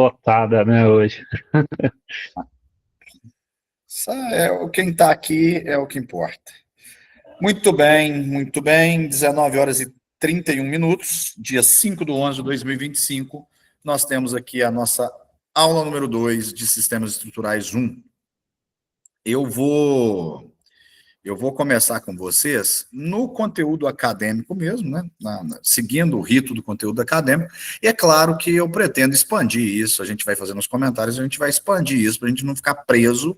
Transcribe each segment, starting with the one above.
Lotada, né, hoje. Quem está aqui é o que importa. Muito bem, muito bem. 19 horas e 31 minutos, dia 5 de 11 de 2025. Nós temos aqui a nossa aula número 2 de Sistemas Estruturais 1. Eu vou começar com vocês no conteúdo acadêmico mesmo, né? Seguindo o rito do conteúdo acadêmico. E é claro que eu pretendo expandir isso. A gente vai fazer nos comentários, a gente vai expandir isso para a gente não ficar preso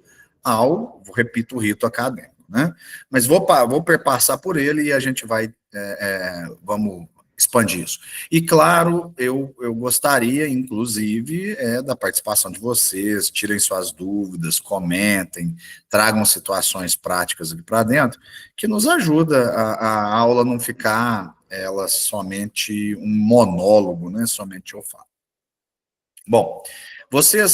repito, o rito acadêmico, né? Mas vou perpassar por ele e a gente vai, vamos expandir isso. E claro, eu gostaria, inclusive, da participação de vocês, tirem suas dúvidas, comentem, tragam situações práticas aqui para dentro, que nos ajuda a aula não ficar ela somente um monólogo, né? Somente eu falo. Bom,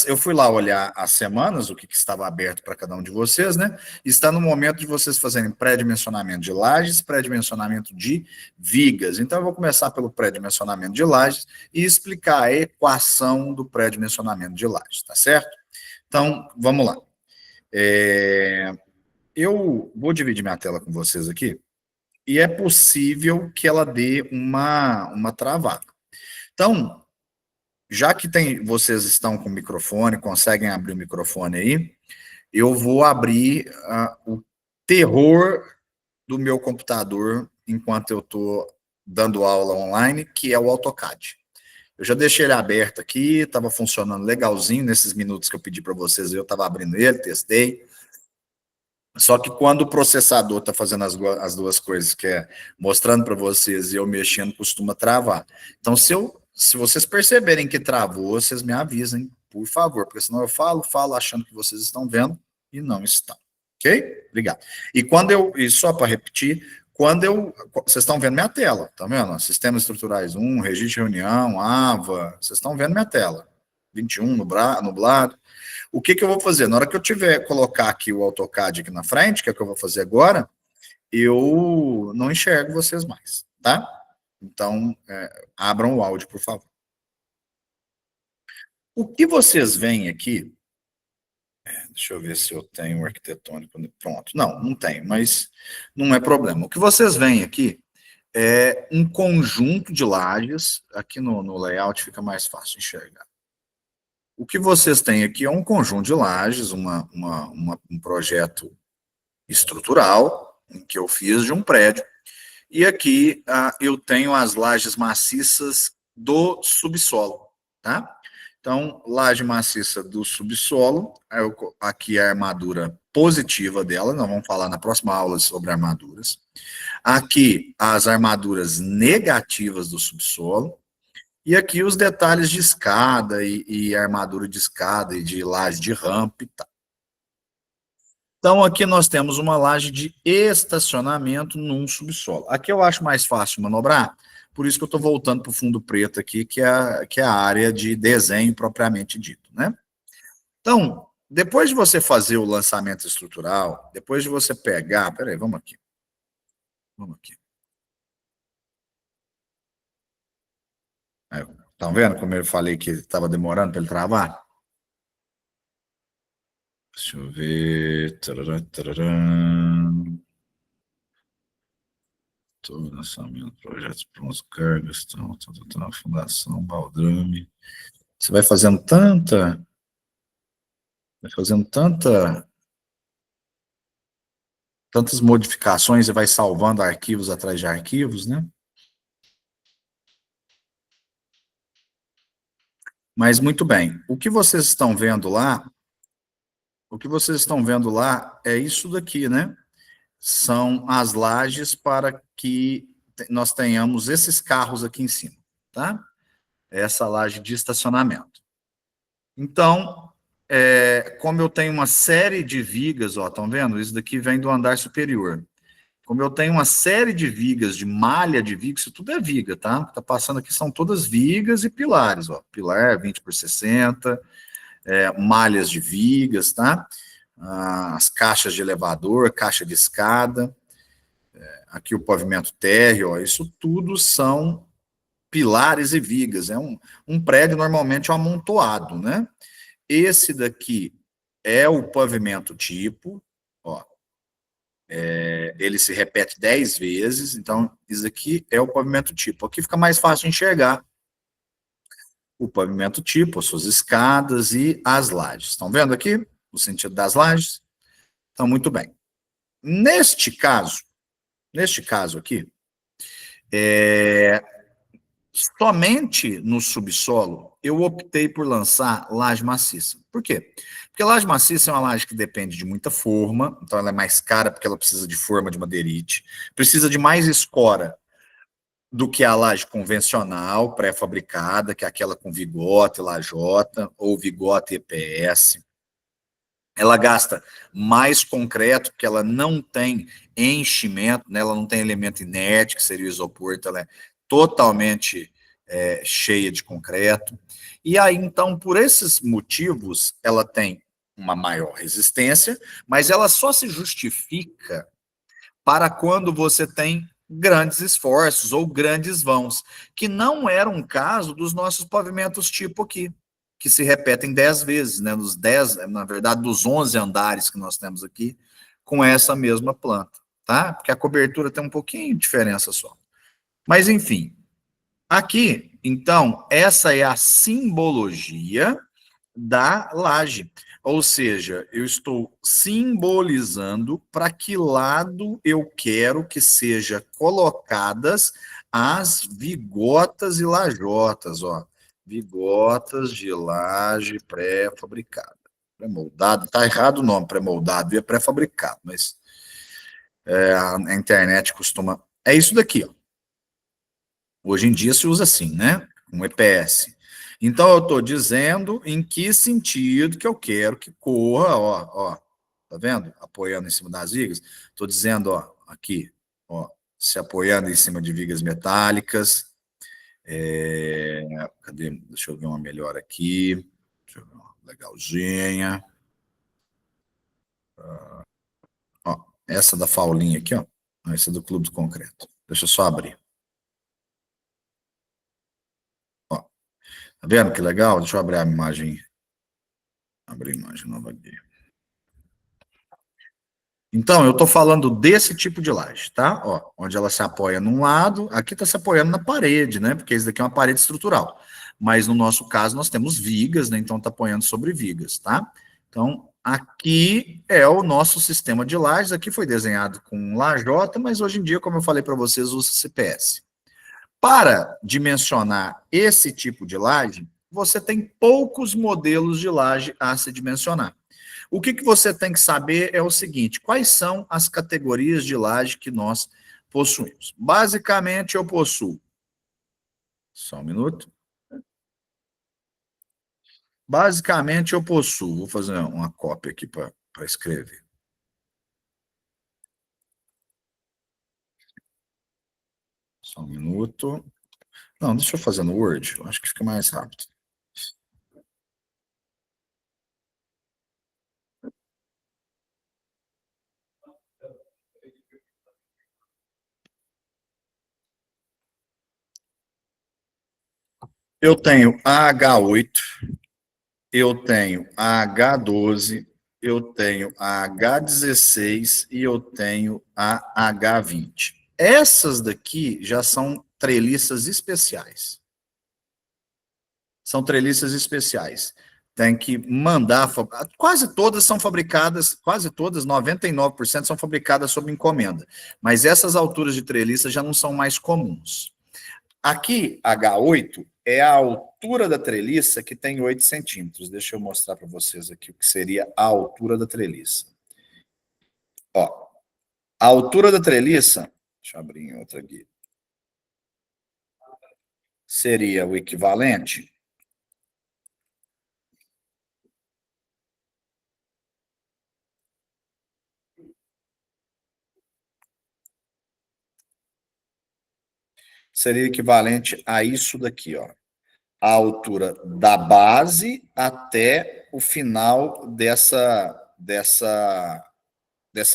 eu fui lá olhar as semanas, o que estava aberto para cada um de vocês, né? Está no momento de vocês fazerem pré-dimensionamento de lajes, pré-dimensionamento de vigas. Então, eu vou começar pelo pré-dimensionamento de lajes e explicar a equação do pré-dimensionamento de lajes, tá certo? Então, vamos lá. Eu vou dividir minha tela com vocês aqui e é possível que ela dê uma travada. Então, já que vocês estão com o microfone, conseguem abrir o microfone aí, eu vou abrir o terror do meu computador enquanto eu estou dando aula online, que é o AutoCAD. Eu já deixei ele aberto aqui, estava funcionando legalzinho nesses minutos que eu pedi para vocês, eu estava abrindo ele, testei. Só que quando o processador está fazendo as duas coisas, que é mostrando para vocês e eu mexendo, costuma travar. Então, se vocês perceberem que travou, vocês me avisem, por favor, porque senão eu falo achando que vocês estão vendo e não estão. Ok? Obrigado. E só para repetir, vocês estão vendo minha tela, tá vendo? Sistemas Estruturais 1, Registro de Reunião, AVA, vocês estão vendo minha tela. 21, nublado. O que eu vou fazer? Na hora que eu colocar aqui o AutoCAD aqui na frente, que é o que eu vou fazer agora, eu não enxergo vocês mais, tá? Então, abram o áudio, por favor. O que vocês veem aqui, deixa eu ver se eu tenho o arquitetônico, pronto. Não tenho, mas não é problema. O que vocês veem aqui é um conjunto de lajes, aqui no layout fica mais fácil enxergar. O que vocês têm aqui é um conjunto de lajes, um projeto estrutural, que eu fiz de um prédio, e aqui eu tenho as lajes maciças do subsolo, tá? Então, laje maciça do subsolo, aqui é a armadura positiva dela, nós vamos falar na próxima aula sobre armaduras. Aqui, as armaduras negativas do subsolo, e aqui os detalhes de escada e armadura de escada e de laje de rampa e tal. Então, aqui nós temos uma laje de estacionamento num subsolo. Aqui eu acho mais fácil manobrar, por isso que eu estou voltando para o fundo preto aqui, que é a área de desenho propriamente dito, né? Então, depois de você fazer o lançamento estrutural, depois de você pegar... Peraí, vamos aqui. Estão vendo como eu falei que estava demorando para ele travar? Deixa eu ver. Lançamento, projetos prontos, cargas, fundação, baldrame. Você vai fazendo tantas modificações e vai salvando arquivos atrás de arquivos, né? Mas muito bem. O que vocês estão vendo lá é isso daqui, né? São as lajes para que nós tenhamos esses carros aqui em cima, tá? Essa laje de estacionamento. Então, como eu tenho uma série de vigas, ó, estão vendo? Isso daqui vem do andar superior. Como eu tenho uma série de vigas, de malha de vigas, isso tudo é viga, tá? Tá passando aqui são todas vigas e pilares, ó. Pilar 20 por 60, malhas de vigas, tá? As caixas de elevador, caixa de escada, aqui o pavimento térreo, ó, isso tudo são pilares e vigas. É um prédio normalmente amontoado, né? Esse daqui é o pavimento tipo, ó. Ele se repete 10 vezes, então isso aqui é o pavimento tipo. Aqui fica mais fácil de enxergar o pavimento tipo, as suas escadas e as lajes. Estão vendo aqui o sentido das lajes? Então, muito bem. Neste caso aqui, somente no subsolo, eu optei por lançar laje maciça. Por quê? Porque laje maciça é uma laje que depende de muita forma, então ela é mais cara porque ela precisa de forma de madeirite, precisa de mais escora do que a laje convencional, pré-fabricada, que é aquela com vigote, lajota, ou vigote EPS. Ela gasta mais concreto, porque ela não tem enchimento, né? Ela não tem elemento inerte, que seria o isopor, então ela é totalmente cheia de concreto. E aí, então, por esses motivos, ela tem uma maior resistência, mas ela só se justifica para quando você tem grandes esforços ou grandes vãos, que não era um caso dos nossos pavimentos tipo aqui, que se repetem 10 vezes, né? Nos 10, na verdade, dos 11 andares que nós temos aqui, com essa mesma planta, tá? Porque a cobertura tem um pouquinho de diferença só. Mas, enfim, aqui, então, essa é a simbologia da laje. Ou seja, eu estou simbolizando para que lado eu quero que seja colocadas as vigotas e lajotas, ó. Vigotas de laje pré-fabricada. Pré-moldado, tá errado o nome, pré-moldado, é pré-fabricado, mas a internet costuma. É isso daqui, ó. Hoje em dia se usa assim, né? Um EPS. Então, eu estou dizendo em que sentido que eu quero que corra, ó, tá vendo? Apoiando em cima das vigas. Estou dizendo, ó, aqui, ó, se apoiando em cima de vigas metálicas. Cadê? Deixa eu ver uma melhor aqui. Deixa eu ver uma legalzinha. Ó, essa da Faulinha aqui, ó. Essa é do Clube do Concreto. Deixa eu só abrir. Ó, tá vendo que legal? Deixa eu abrir a imagem. Abrir a imagem nova aqui. Então, eu estou falando desse tipo de laje, tá? Ó, onde ela se apoia num lado, aqui está se apoiando na parede, né? Porque isso daqui é uma parede estrutural. Mas no nosso caso, nós temos vigas, né? Então está apoiando sobre vigas, tá? Então, aqui é o nosso sistema de lajes. Aqui foi desenhado com lajota, mas hoje em dia, como eu falei para vocês, usa CPS. Para dimensionar esse tipo de laje, você tem poucos modelos de laje a se dimensionar. O que você tem que saber é o seguinte: quais são as categorias de laje que nós possuímos? Basicamente, eu possuo. Só um minuto. Basicamente, eu possuo. Vou fazer uma cópia aqui para escrever. Só um minuto. Não, deixa eu fazer no Word. Eu acho que fica mais rápido. Eu tenho a H8, eu tenho a H12, eu tenho a H16 e eu tenho a H20. Essas daqui já são treliças especiais. São treliças especiais. Tem que mandar. Quase todas são fabricadas, quase todas, 99% são fabricadas sob encomenda. Mas essas alturas de treliça já não são mais comuns. Aqui, H8 é a altura da treliça que tem 8 centímetros. Deixa eu mostrar para vocês aqui o que seria a altura da treliça. Ó, a altura da treliça, deixa eu abrir em outra aqui, seria o equivalente a isso daqui, ó. A altura da base até o final desse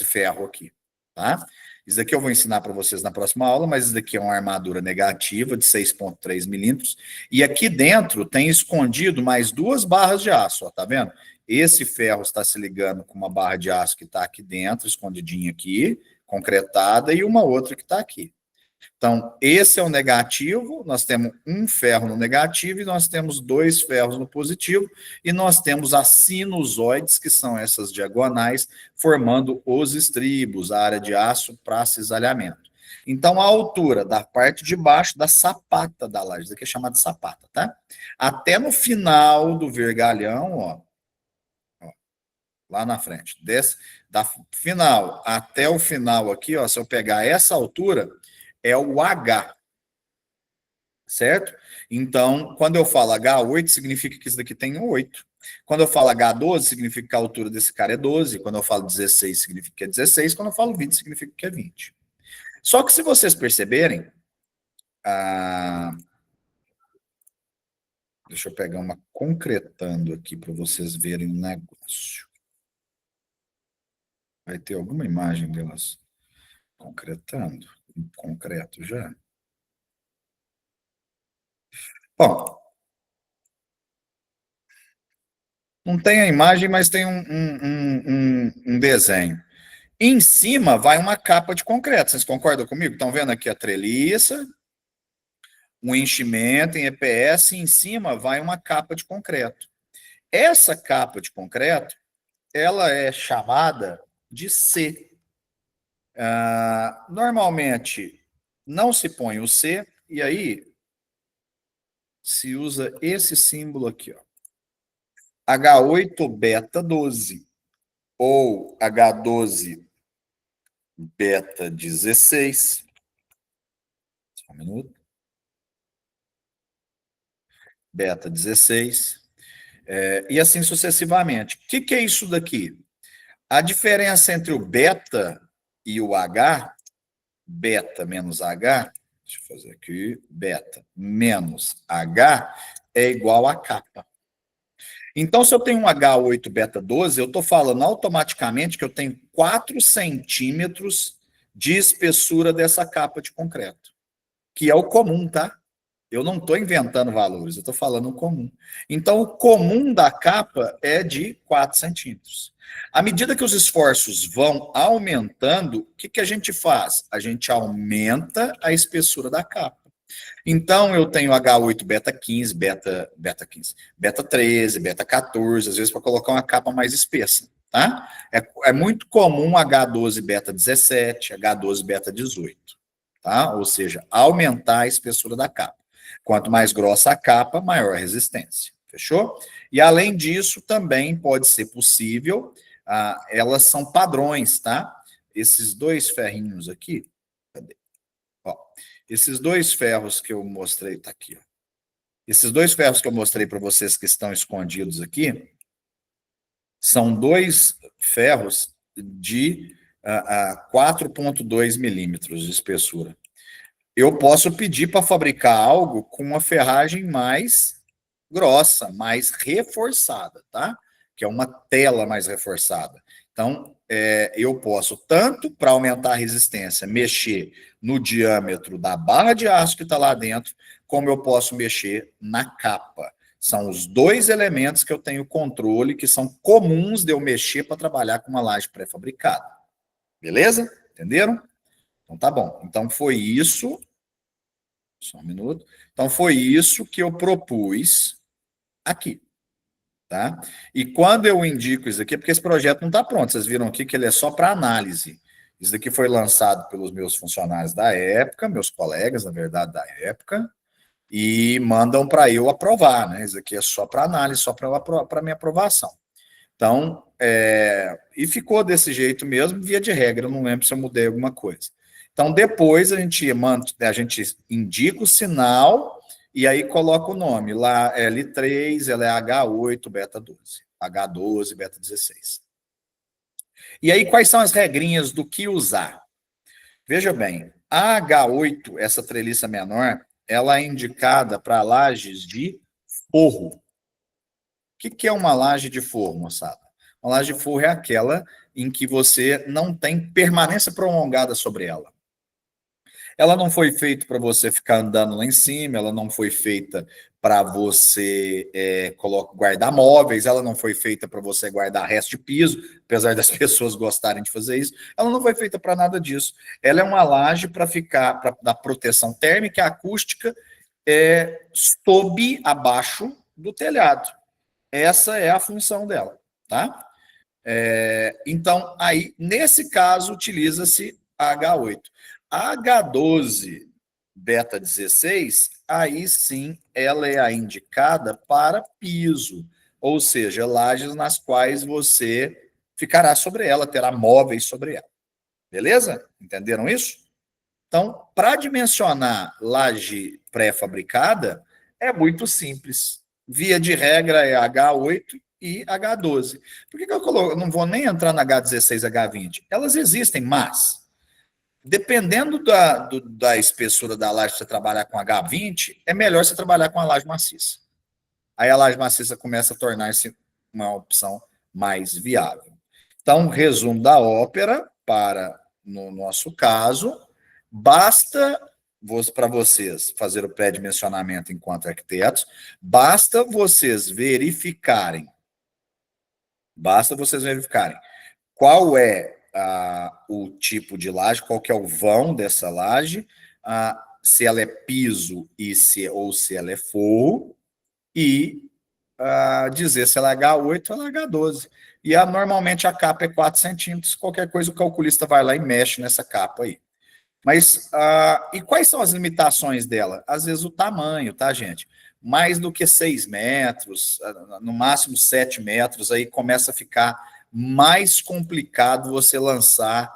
ferro aqui, tá? Isso daqui eu vou ensinar para vocês na próxima aula, mas isso daqui é uma armadura negativa de 6,3 milímetros. E aqui dentro tem escondido mais 2 barras de aço, ó, tá vendo? Esse ferro está se ligando com uma barra de aço que está aqui dentro, escondidinha aqui, concretada, e uma outra que está aqui. Então, esse é o negativo, nós temos um ferro no negativo e nós temos 2 ferros no positivo, e nós temos as sinusoides, que são essas diagonais, formando os estribos, a área de aço para cisalhamento. Então, a altura da parte de baixo da sapata da laje, isso aqui é chamada sapata, tá? Até no final do vergalhão, ó, lá na frente, da final até o final aqui, ó, se eu pegar essa altura, é o H, certo? Então, quando eu falo H8, significa que isso daqui tem um 8. Quando eu falo H12, significa que a altura desse cara é 12. Quando eu falo 16, significa que é 16. Quando eu falo 20, significa que é 20. Só que se vocês perceberem, deixa eu pegar uma concretando aqui para vocês verem o negócio. Vai ter alguma imagem delas concretando? Em concreto já? Bom, não tem a imagem, mas tem um desenho. Em cima vai uma capa de concreto. Vocês concordam comigo? Estão vendo aqui a treliça, um enchimento em EPS, e em cima vai uma capa de concreto. Essa capa de concreto, ela é chamada de C. Normalmente não se põe o C, e aí se usa esse símbolo aqui, ó. H8 beta 12 ou H12 beta 16. Só um minuto. Beta 16. E assim sucessivamente. O que é isso daqui? A diferença entre o beta e o H, beta menos H, deixa eu fazer aqui, beta menos H é igual a kappa. Então, se eu tenho um H8 beta 12, eu estou falando automaticamente que eu tenho 4 centímetros de espessura dessa capa de concreto, que é o comum, tá? Eu não estou inventando valores, eu estou falando o comum. Então, o comum da capa é de 4 centímetros. À medida que os esforços vão aumentando, o que a gente faz? A gente aumenta a espessura da capa. Então, eu tenho H8 beta 15, beta 15, beta 13, beta 14, às vezes para colocar uma capa mais espessa, tá? É muito comum H12 beta 17, H12 beta 18, tá? Ou seja, aumentar a espessura da capa. Quanto mais grossa a capa, maior a resistência. Fechou? E além disso, também pode ser possível, elas são padrões, tá? Esses 2 ferrinhos aqui, cadê? Ó, esses 2 ferros que eu mostrei, tá aqui, ó. Esses 2 ferros que eu mostrei para vocês que estão escondidos aqui, são 2 ferros de 4,2 milímetros de espessura. Eu posso pedir para fabricar algo com uma ferragem mais grossa, mais reforçada, tá? Que é uma tela mais reforçada. Então, eu posso, tanto para aumentar a resistência, mexer no diâmetro da barra de aço que está lá dentro, como eu posso mexer na capa. São os 2 elementos que eu tenho controle, que são comuns de eu mexer para trabalhar com uma laje pré-fabricada. Beleza? Entenderam? Então tá bom. Então foi isso. Só um minuto. Então foi isso que eu propus aqui. Tá? E quando eu indico isso aqui, é porque esse projeto não está pronto. Vocês viram aqui que ele é só para análise. Isso daqui foi lançado pelos meus funcionários da época, meus colegas, na verdade, da época, e mandam para eu aprovar, né? Isso aqui é só para análise, só para minha aprovação. Então, e ficou desse jeito mesmo, via de regra, eu não lembro se eu mudei alguma coisa. Então, depois a gente indica o sinal e aí coloca o nome. Lá é L3, ela é H8 beta 12, H12 beta 16. E aí, quais são as regrinhas do que usar? Veja bem, a H8, essa treliça menor, ela é indicada para lajes de forro. O que é uma laje de forro, moçada? Uma laje de forro é aquela em que você não tem permanência prolongada sobre ela. Ela não foi feita para você ficar andando lá em cima, ela não foi feita para você guardar móveis, ela não foi feita para você guardar resto de piso, apesar das pessoas gostarem de fazer isso. Ela não foi feita para nada disso. Ela é uma laje para ficar, para dar proteção térmica e acústica sob, abaixo do telhado. Essa é a função dela, tá? Então, aí, nesse caso, utiliza-se a H8. A H12 beta 16, aí sim, ela é a indicada para piso, ou seja, lajes nas quais você ficará sobre ela, terá móveis sobre ela. Beleza? Entenderam isso? Então, para dimensionar laje pré-fabricada, é muito simples. Via de regra é H8 e H12. Por que eu coloco? Eu não vou nem entrar na H16, H20. Elas existem, mas dependendo da espessura da laje que você trabalhar com H20, é melhor você trabalhar com a laje maciça. Aí a laje maciça começa a tornar-se uma opção mais viável. Então, resumo da ópera para, no nosso caso, basta para vocês fazer o pré-dimensionamento enquanto arquitetos, basta vocês verificarem qual é o tipo de laje, qual que é o vão dessa laje, se ela é piso ou se ela é forro, e dizer se ela é H8 ou ela é H12. E normalmente a capa é 4 centímetros, qualquer coisa o calculista vai lá e mexe nessa capa aí. Mas, e quais são as limitações dela? Às vezes o tamanho, tá, gente? Mais do que 6 metros, no máximo 7 metros, aí começa a ficar mais complicado você lançar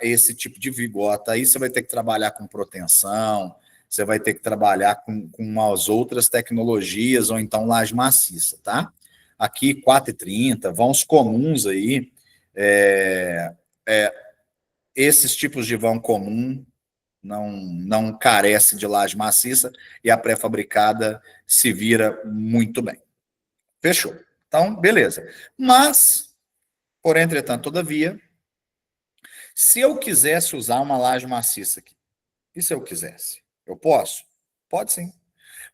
esse tipo de vigota. Aí você vai ter que trabalhar com proteção, você vai ter que trabalhar com umas outras tecnologias, ou então laje maciça, tá? Aqui 4,30, vãos comuns aí, é, esses tipos de vão comum não carece de laje maciça e a pré-fabricada se vira muito bem. Fechou. Então, beleza. Mas, por entretanto, todavia, se eu quisesse usar uma laje maciça aqui, e se eu quisesse? Eu posso? Pode sim.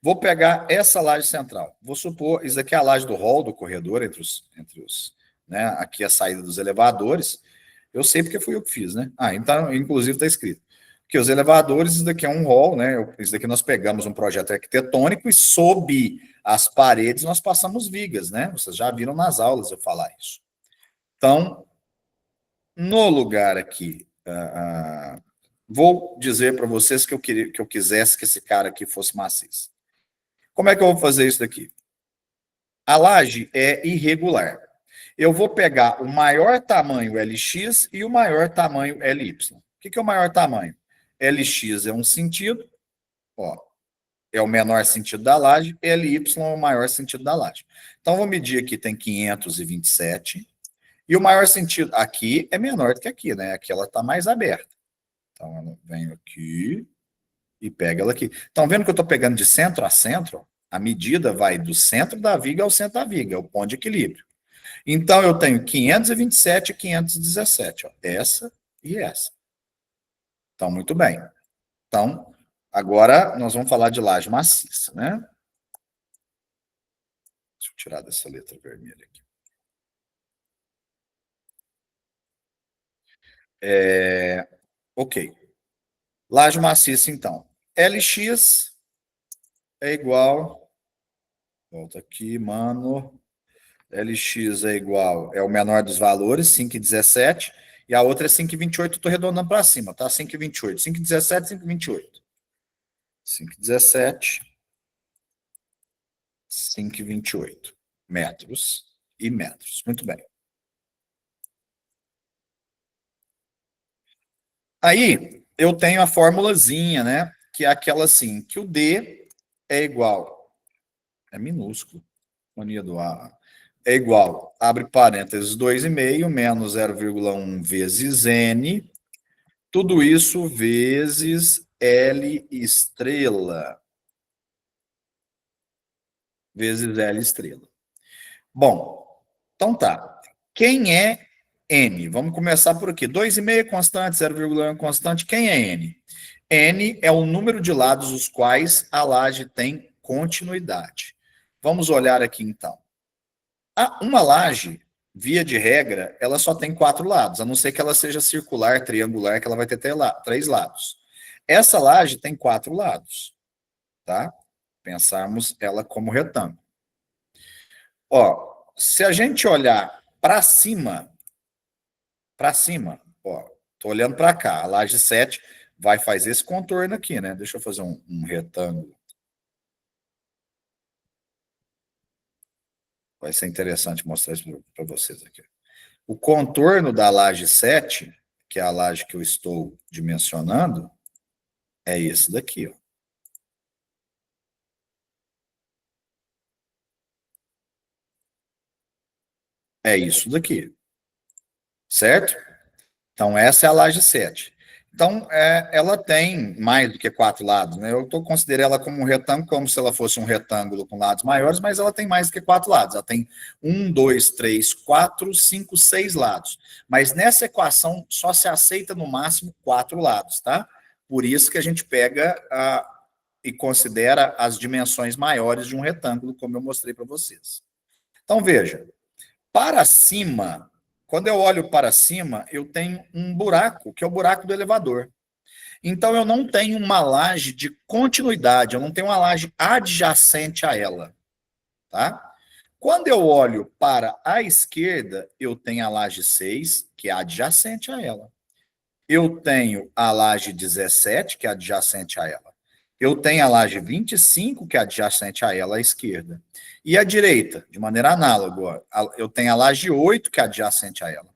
Vou pegar essa laje central. Vou supor, isso aqui é a laje do hall, do corredor, né, aqui a saída dos elevadores. Eu sei porque fui eu que fiz, né? Então, inclusive está escrito. Que os elevadores, isso daqui é um hall, né? Isso daqui nós pegamos um projeto arquitetônico e sob as paredes nós passamos vigas, né? Vocês já viram nas aulas eu falar isso. Então, no lugar aqui, vou dizer para vocês que eu quisesse que esse cara aqui fosse maciço. Como é que eu vou fazer isso daqui? A laje é irregular. Eu vou pegar o maior tamanho LX e o maior tamanho LY. O que é o maior tamanho? LX é um sentido, ó, é o menor sentido da laje, LY é o maior sentido da laje. Então, vou medir aqui, tem 527, e o maior sentido aqui é menor do que aqui, né? Aqui ela está mais aberta. Então, eu venho aqui e pego ela aqui. Estão vendo que eu estou pegando de centro a centro? A medida vai do centro da viga ao centro da viga, é o ponto de equilíbrio. Então, eu tenho 527 e 517, ó, essa e essa. Então, muito bem. Então, agora nós vamos falar de laje maciça, né? Deixa eu tirar dessa letra vermelha aqui. Ok. Laje maciça, então. LX é igual. Volta aqui, mano. LX é igual. É o menor dos valores, 5,17. E a outra é 5,28. Estou arredondando para cima, tá? 5,28. 5,17, 5,28. 5,17. 5,28 metros e metros. Muito bem. Aí eu tenho a formulazinha, né? Que é aquela assim, que o D é igual, é minúsculo, mania do A, é igual, abre parênteses, 2,5 menos 0,1 vezes N, tudo isso vezes L estrela, vezes L estrela. Bom, então tá. Quem é N? Vamos começar por aqui. 2,5 constante, 0,1 constante. Quem é N? N é o número de lados os quais a laje tem continuidade. Vamos olhar aqui então. Uma laje, via de regra, ela só tem 4 lados, a não ser que ela seja circular, triangular, que ela vai ter 3 lados. Essa laje tem 4 lados, tá? Pensarmos ela como retângulo. Ó, se a gente olhar para cima, ó, tô olhando para cá, a laje 7 vai fazer esse contorno aqui, né? Deixa eu fazer um retângulo. Vai ser interessante mostrar isso para vocês aqui. O contorno da laje 7, que é a laje que eu estou dimensionando, é esse daqui, ó. É isso daqui, certo? Então, essa é a laje 7. Então, ela tem mais do que 4 lados, né? Eu estou considerando ela como um retângulo, como se ela fosse um retângulo com lados maiores, mas ela tem mais do que 4 lados. Ela tem 1, 2, 3, 4, 5, 6 lados. Mas nessa equação só se aceita no máximo 4 lados, tá? Por isso que a gente pega e considera as dimensões maiores de um retângulo, como eu mostrei para vocês. Então, veja, para cima, quando eu olho para cima, eu tenho um buraco, que é o buraco do elevador. Então, eu não tenho uma laje de continuidade, eu não tenho uma laje adjacente a ela, tá? Quando eu olho para a esquerda, eu tenho a laje 6, que é adjacente a ela. Eu tenho a laje 17, que é adjacente a ela. Eu tenho a laje 25, que é adjacente a ela à esquerda. E à direita, de maneira análoga, eu tenho a laje 8, que é adjacente a ela.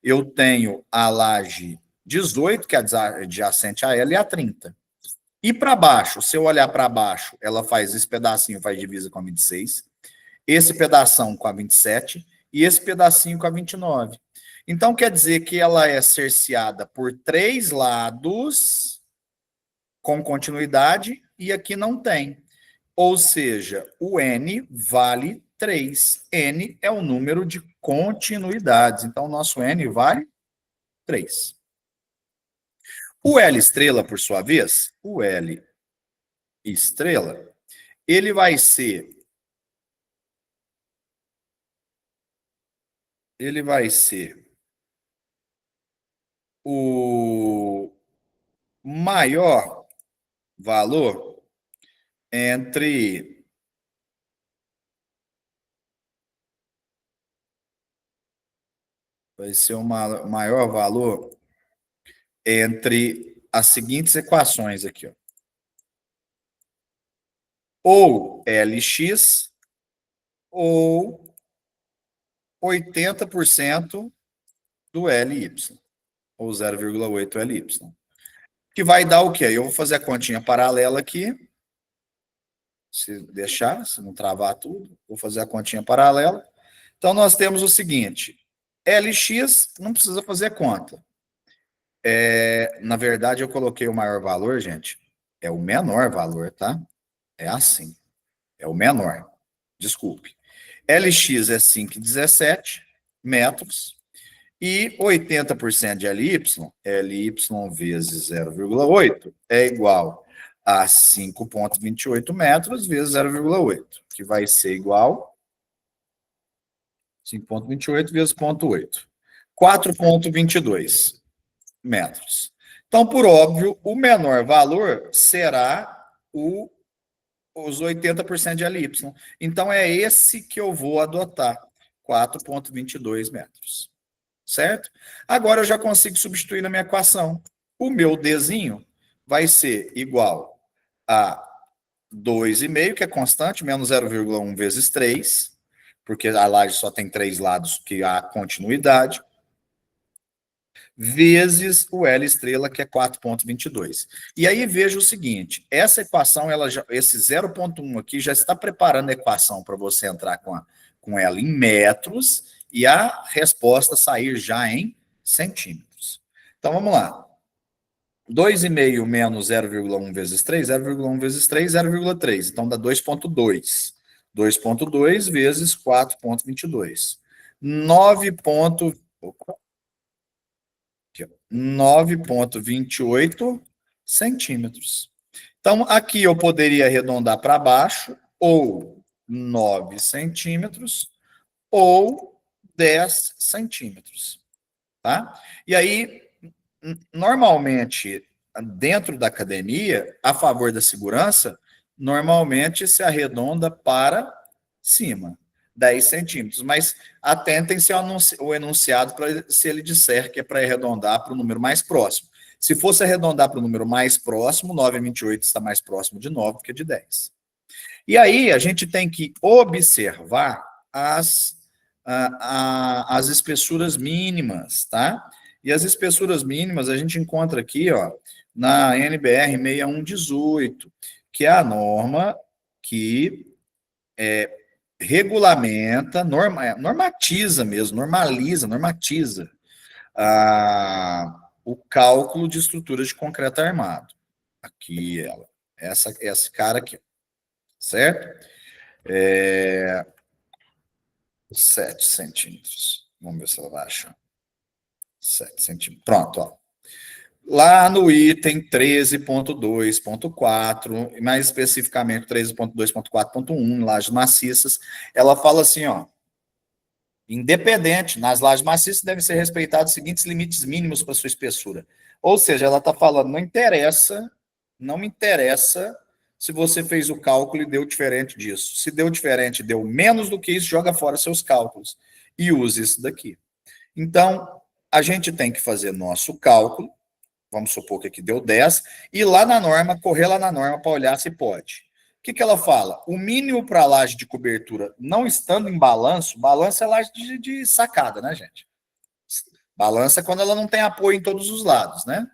Eu tenho a laje 18, que é adjacente a ela, e a 30. E para baixo, se eu olhar para baixo, ela faz esse pedacinho, faz divisa com a 26, esse pedação com a 27 e esse pedacinho com a 29. Então, quer dizer que ela é cerceada por 3 lados com continuidade e aqui não tem. Ou seja, o N vale 3. N é o número de continuidades. Então, o nosso N vale 3. O L estrela, por sua vez, o L estrela, ele vai ser o maior valor entre vai ser o maior valor entre as seguintes equações aqui, ó. Ou Lx ou 80% do Ly, ou 0,8 Ly. Que vai dar o quê? Eu vou fazer a continha paralela aqui, se deixar, se não travar tudo, vou fazer a continha paralela. Então, nós temos o seguinte, Lx não precisa fazer conta. Na verdade, eu coloquei o maior valor, gente, é o menor valor, tá? É assim, é o menor, desculpe. Lx é 5,17 metros e 80% de Ly, Ly vezes 0,8 é igual a 5,28 metros vezes 0,8, que vai ser igual 5,28 vezes 0,8, 4,22 metros. Então, por óbvio, o menor valor será os 80% de Ly. Então, é esse que eu vou adotar, 4,22 metros. Certo? Agora eu já consigo substituir na minha equação. O meu Dzinho vai ser igual a 2,5, que é constante, menos 0,1 vezes 3, porque a laje só tem 3 lados que há continuidade, vezes o L estrela, que é 4,22. E aí veja o seguinte, essa equação, esse 0,1 aqui já está preparando a equação para você entrar com ela em metros e a resposta sair já em centímetros. Então, vamos lá. 2,5 menos 0,1 vezes 3, 0,1 vezes 3, 0,3. Então, dá 2,2. 2,2 vezes 4,22. 9,28 centímetros. Então, aqui eu poderia arredondar para baixo, ou 9 centímetros, ou 10 centímetros. Tá? E aí, normalmente, dentro da academia, a favor da segurança, normalmente se arredonda para cima, 10 centímetros. Mas atentem-se ao enunciado para se ele disser que é para arredondar para o número mais próximo. Se fosse arredondar para o número mais próximo, 9,28 está mais próximo de 9 que de 10. E aí a gente tem que observar as espessuras mínimas, tá? E as espessuras mínimas a gente encontra aqui, ó, na NBR 6118, que é a norma que regulamenta, normatiza mesmo, normatiza o cálculo de estruturas de concreto armado. Aqui ela, esse cara aqui, certo? 7 centímetros. Vamos ver se ela vai achar. 7 centímetros. Pronto, ó. Lá no item 13.2.4, mais especificamente 13.2.4.1, lajes maciças, ela fala assim, ó, independente, nas lajes maciças devem ser respeitados os seguintes limites mínimos para sua espessura. Ou seja, ela está falando, não me interessa se você fez o cálculo e deu diferente disso. Se deu diferente, deu menos do que isso, joga fora seus cálculos e use isso daqui. Então, a gente tem que fazer nosso cálculo, vamos supor que aqui deu 10, e lá na norma, correr lá na norma para olhar se pode. O que ela fala? O mínimo para a laje de cobertura, não estando em balanço é laje de sacada, né, gente? Balança é quando ela não tem apoio em todos os lados, né?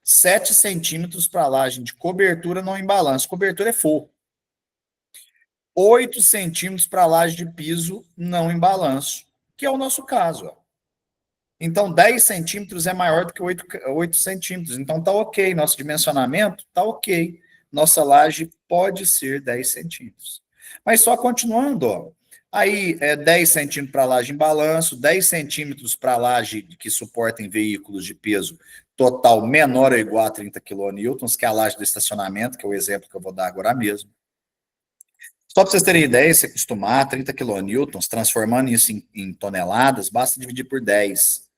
7 centímetros para a laje de cobertura não em balanço. Cobertura é forro. 8 centímetros para a laje de piso não em balanço, que é o nosso caso, ó. Então, 10 centímetros é maior do que 8 centímetros. Então, tá ok. Nosso dimensionamento tá ok. Nossa laje pode ser 10 centímetros. Mas só continuando, ó. Aí, 10 centímetros para laje em balanço, 10 centímetros para laje que suportem veículos de peso total menor ou igual a 30 quilonewtons, que é a laje do estacionamento, que é o exemplo que eu vou dar agora mesmo. Só para vocês terem ideia, se acostumar, 30 quilonewtons, transformando isso em toneladas, basta dividir por 10.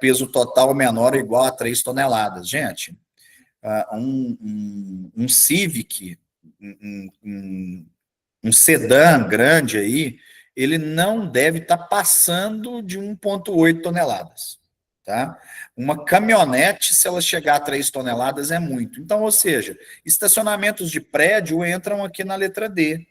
Peso total menor ou igual a 3 toneladas. Gente, um Civic, um sedã grande aí, ele não deve estar passando de 1,8 toneladas. Tá? Uma caminhonete, se ela chegar a 3 toneladas, é muito. Então, ou seja, estacionamentos de prédio entram aqui na letra D.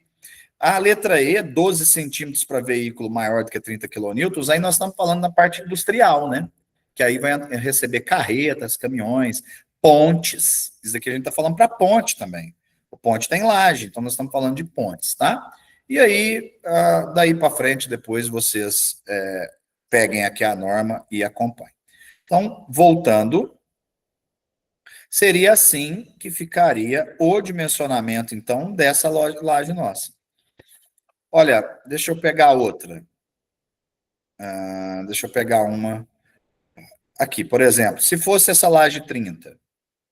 A letra E, 12 centímetros para veículo maior do que 30 quilonewtons, aí nós estamos falando na parte industrial, né? Que aí vai receber carretas, caminhões, pontes. Isso aqui a gente está falando para ponte também. O ponte tem laje, então nós estamos falando de pontes, tá? E aí, daí para frente, depois vocês peguem aqui a norma e acompanhem. Então, voltando, seria assim que ficaria o dimensionamento, então, dessa laje nossa. Olha, deixa eu pegar outra. Deixa eu pegar uma. Aqui, por exemplo, se fosse essa laje 30,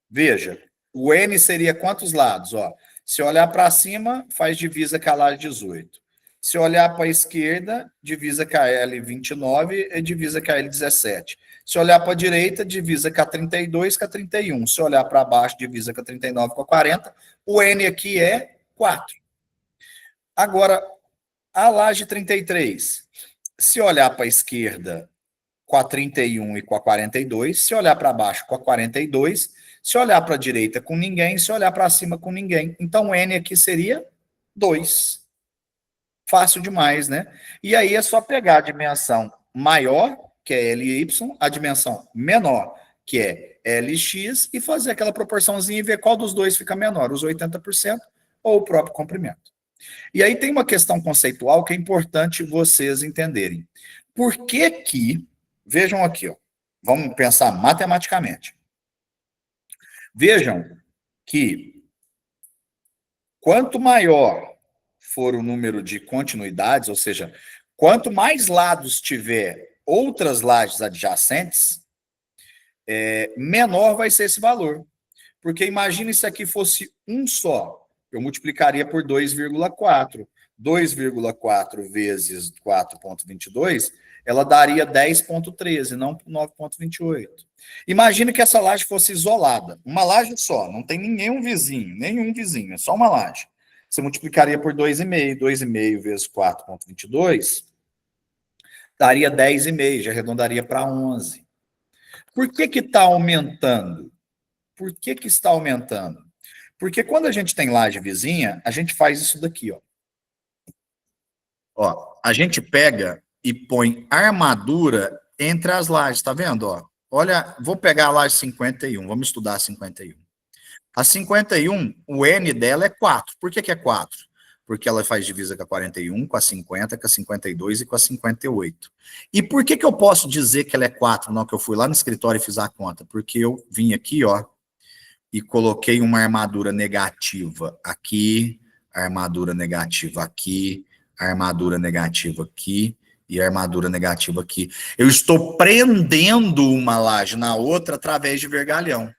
veja, o N seria quantos lados? Ó, se olhar para cima, faz divisa com a laje 18. Se olhar para a esquerda, divisa com a L 29 e divisa com a L 17. Se olhar para a direita, divisa com a 32 com a 31. Se olhar para baixo, divisa com a 39 com a 40. O N aqui é 4. Agora, a laje 33, se olhar para a esquerda com a 31 e com a 42, se olhar para baixo com a 42, se olhar para a direita com ninguém, se olhar para cima com ninguém. Então, o N aqui seria 2. Fácil demais, né? E aí é só pegar a dimensão maior, que é LY, a dimensão menor, que é LX, e fazer aquela proporçãozinha e ver qual dos dois fica menor, os 80% ou o próprio comprimento. E aí tem uma questão conceitual que é importante vocês entenderem. Por que que, vejam aqui, ó, vamos pensar matematicamente. Vejam que quanto maior for o número de continuidades, ou seja, Quanto mais lados tiver outras lajes adjacentes, menor vai ser esse valor. Porque imagine se aqui fosse um só. Eu multiplicaria por 2,4. 2,4 vezes 4,22, ela daria 10,13, não 9,28. Imagine que essa laje fosse isolada. Uma laje só, não tem nenhum vizinho, é só uma laje. Você multiplicaria por 2,5. 2,5 vezes 4,22 daria 10,5, já arredondaria para 11. Por que está aumentando? Por que está aumentando? Porque quando a gente tem laje vizinha, a gente faz isso daqui, ó. Ó, a gente pega e põe armadura entre as lajes, tá vendo, ó? Olha, vou pegar a laje 51, vamos estudar a 51. A 51, o N dela é 4. Por que é 4? Porque ela faz divisa com a 41, com a 50, com a 52 e com a 58. E por que eu posso dizer que ela é 4, não, que eu fui lá no escritório e fiz a conta? Porque eu vim aqui, ó, e coloquei uma armadura negativa aqui, armadura negativa aqui, armadura negativa aqui e armadura negativa aqui. Eu estou prendendo uma laje na outra através de vergalhão.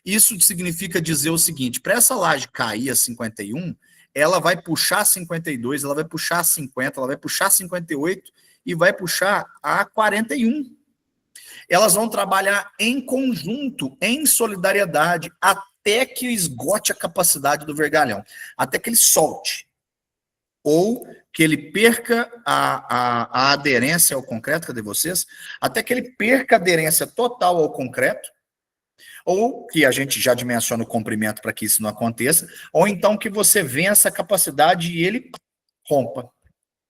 Isso significa dizer o seguinte, para essa laje cair a 51, ela vai puxar a 52, ela vai puxar a 50, ela vai puxar a 58 e vai puxar a 41. Elas vão trabalhar em conjunto, em solidariedade, até que esgote a capacidade do vergalhão, até que ele solte, ou que ele perca a aderência ao concreto, cadê vocês? Até que ele perca a aderência total ao concreto, ou que a gente já dimensiona o comprimento para que isso não aconteça, ou então que você vença a capacidade e ele rompa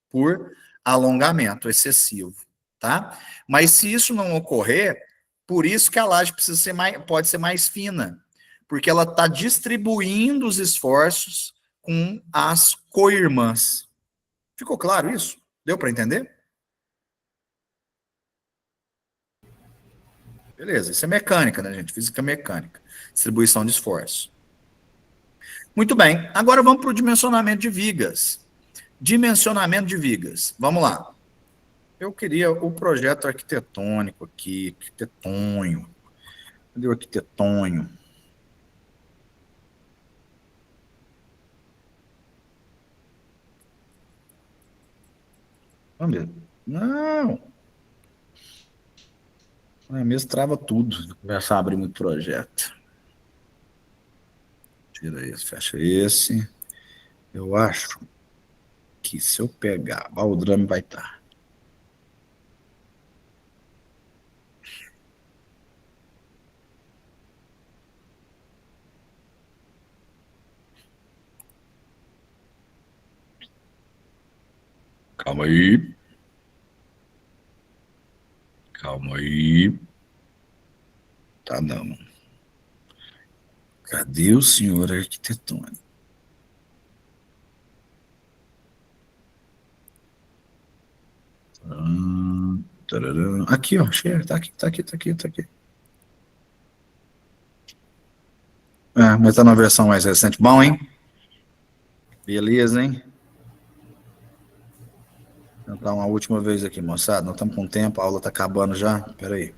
por alongamento excessivo, tá? Mas se isso não ocorrer, por isso que a laje precisa ser pode ser mais fina, porque ela está distribuindo os esforços com as co-irmãs. Ficou claro isso? Deu para entender? Beleza, isso é mecânica, né, gente? Física mecânica. Distribuição de esforço. Muito bem, agora vamos para o dimensionamento de vigas. Dimensionamento de vigas. Vamos lá. Eu queria o projeto arquitetônico aqui, arquitetônio. Cadê o arquitetônio? Vamos ver. Não. É mesmo, trava tudo. Começa a abrir muito projeto. Tira esse, fecha esse. Eu acho que se eu pegar, o drama vai estar. Calma aí. Calma aí. Tá não. Cadê o senhor arquitetônico? Aqui, ó. Tá aqui, tá aqui, tá aqui, tá aqui. Mas tá na versão mais recente. Bom, hein? Beleza, hein? Vou tentar uma última vez aqui, moçada. Nós estamos com tempo, a aula tá acabando já. Pera aí.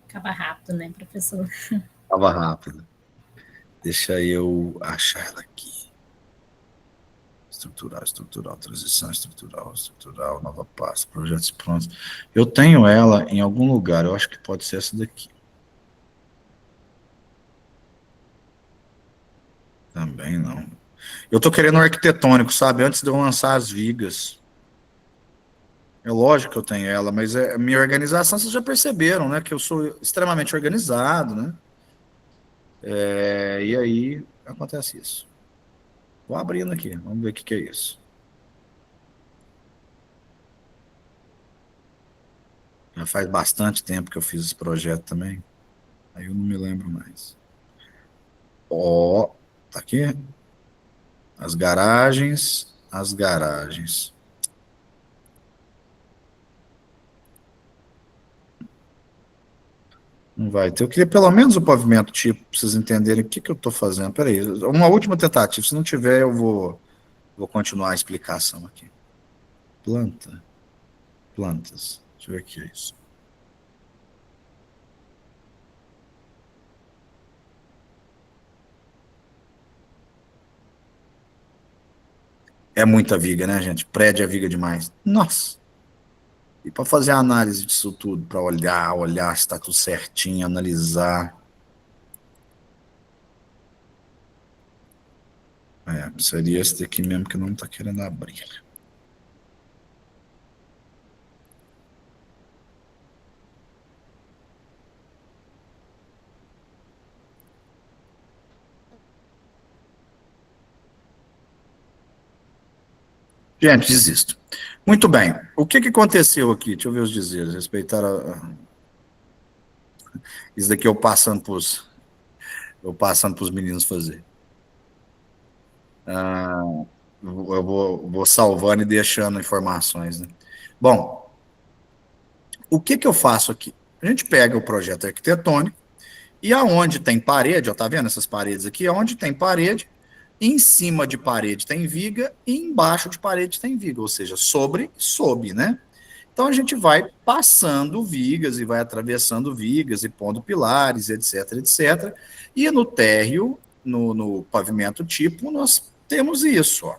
Acaba rápido, né, professor? Acaba rápido. Deixa eu achar ela aqui. Estrutural, transição estrutural, nova pasta, projetos prontos. Eu tenho ela em algum lugar, eu acho que pode ser essa daqui. Também não. Eu tô querendo um arquitetônico, sabe? Antes de eu lançar as vigas. É lógico que eu tenho ela, mas a minha organização, vocês já perceberam, né? Que eu sou extremamente organizado, né? E aí acontece isso. Vou abrindo aqui, vamos ver o que é isso. Já faz bastante tempo que eu fiz esse projeto também. Aí eu não me lembro mais. Ó, tá aqui. As garagens. Não vai ter. Eu queria pelo menos o pavimento tipo, pra vocês entenderem o que eu tô fazendo. Peraí, uma última tentativa. Se não tiver, eu vou continuar a explicação aqui. Plantas. Deixa eu ver o que é isso. É muita viga, né, gente? Prédio é viga demais. Nossa! E para fazer a análise disso tudo, para olhar se está tudo certinho, analisar. Seria esse daqui mesmo que não está querendo abrir. Gente, desisto. Muito bem. O que aconteceu aqui? Deixa eu ver os dizeres. Respeitar isso daqui eu passando para os meninos fazer. Eu vou salvando e deixando informações. Né? Bom, o que eu faço aqui? A gente pega o projeto arquitetônico e aonde tem parede, ó, tá vendo essas paredes aqui? Aonde tem parede, em cima de parede tem viga e embaixo de parede tem viga, ou seja, sobre, sob, né? Então a gente vai passando vigas e vai atravessando vigas e pondo pilares, etc, etc. E no térreo, no pavimento tipo, nós temos isso, ó.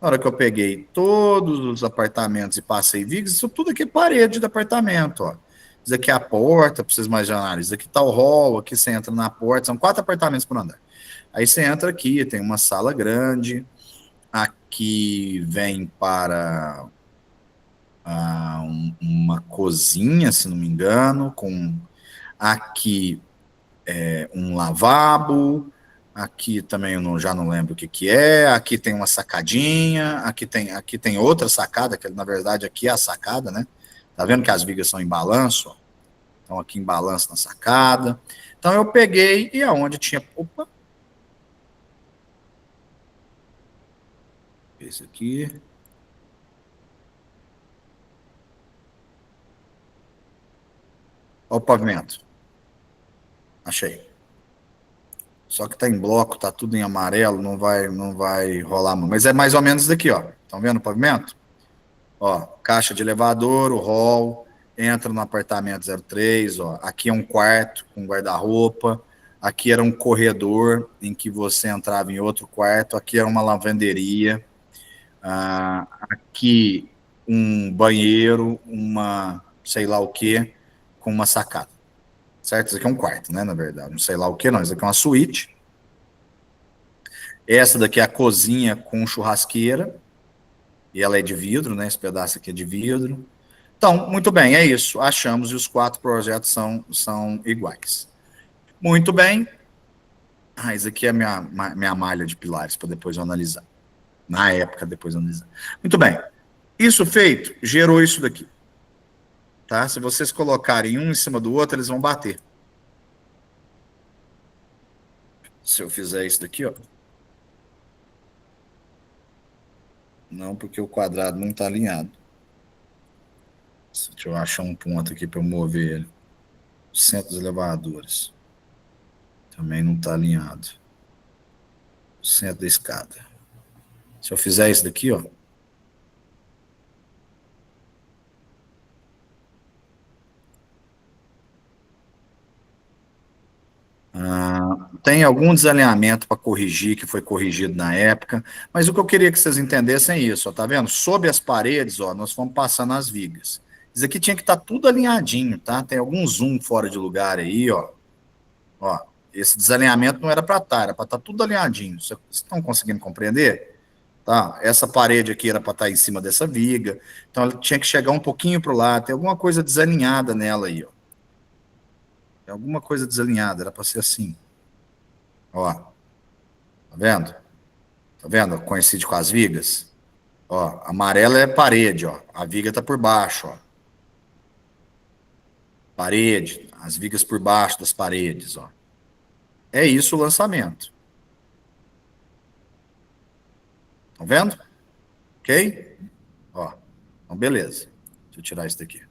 Na hora que eu peguei todos os apartamentos e passei vigas, isso tudo aqui é parede do apartamento, ó. Isso aqui é a porta, para vocês imaginarem. Isso aqui tá o hall, aqui você entra na porta, são 4 apartamentos por andar. Aí você entra aqui, tem uma sala grande, aqui vem para uma cozinha, se não me engano, com aqui um lavabo, aqui também eu já não lembro o que é, aqui tem uma sacadinha, aqui tem outra sacada, que na verdade aqui é a sacada, né? Tá vendo que as vigas são em balanço? Então aqui em balanço na sacada. Então eu peguei e aonde tinha... Opa! Esse aqui... Olha o pavimento. Achei. Só que tá em bloco, tá tudo em amarelo, não vai rolar. Mas é mais ou menos daqui, ó. Estão vendo o pavimento? Ó, caixa de elevador, o hall, entra no apartamento 03, ó. Aqui é um quarto com guarda-roupa. Aqui era um corredor em que você entrava em outro quarto. Aqui era uma lavanderia. Aqui um banheiro, uma sei lá o que, com uma sacada. Certo? Isso aqui é um quarto, né? Na verdade, não sei lá o que, não. Isso aqui é uma suíte. Essa daqui é a cozinha com churrasqueira. E ela é de vidro, né? Esse pedaço aqui é de vidro. Então, muito bem, é isso. Achamos e os 4 projetos são iguais. Muito bem. Isso aqui é minha malha de pilares para depois eu analisar. Na época, depois eu analisar. Muito bem. Isso feito, gerou isso daqui. Tá? Se vocês colocarem um em cima do outro, eles vão bater. Se eu fizer isso daqui, ó. Não, porque o quadrado não está alinhado. Deixa eu achar um ponto aqui para eu mover ele. Centro dos elevadores. Também não está alinhado. Centro da escada. Se eu fizer isso daqui, ó. Tem algum desalinhamento para corrigir, que foi corrigido na época, mas o que eu queria que vocês entendessem é isso, ó, tá vendo? Sob as paredes, ó, nós fomos passando as vigas. Isso aqui tinha que estar tudo alinhadinho, tá? Tem algum zoom fora de lugar aí, ó. Ó, esse desalinhamento não era para estar, era para estar tudo alinhadinho. Vocês estão conseguindo compreender? Tá? Essa parede aqui era para estar em cima dessa viga, então ela tinha que chegar um pouquinho para o lado, tem alguma coisa desalinhada nela aí, ó. Tem alguma coisa desalinhada, era para ser assim. Ó, tá vendo? Tá vendo? Coincide com as vigas. Ó, amarela é parede, ó. A viga tá por baixo, ó. Parede, as vigas por baixo das paredes, ó. É isso o lançamento. Tá vendo? Ok? Ó, então beleza. Deixa eu tirar isso daqui.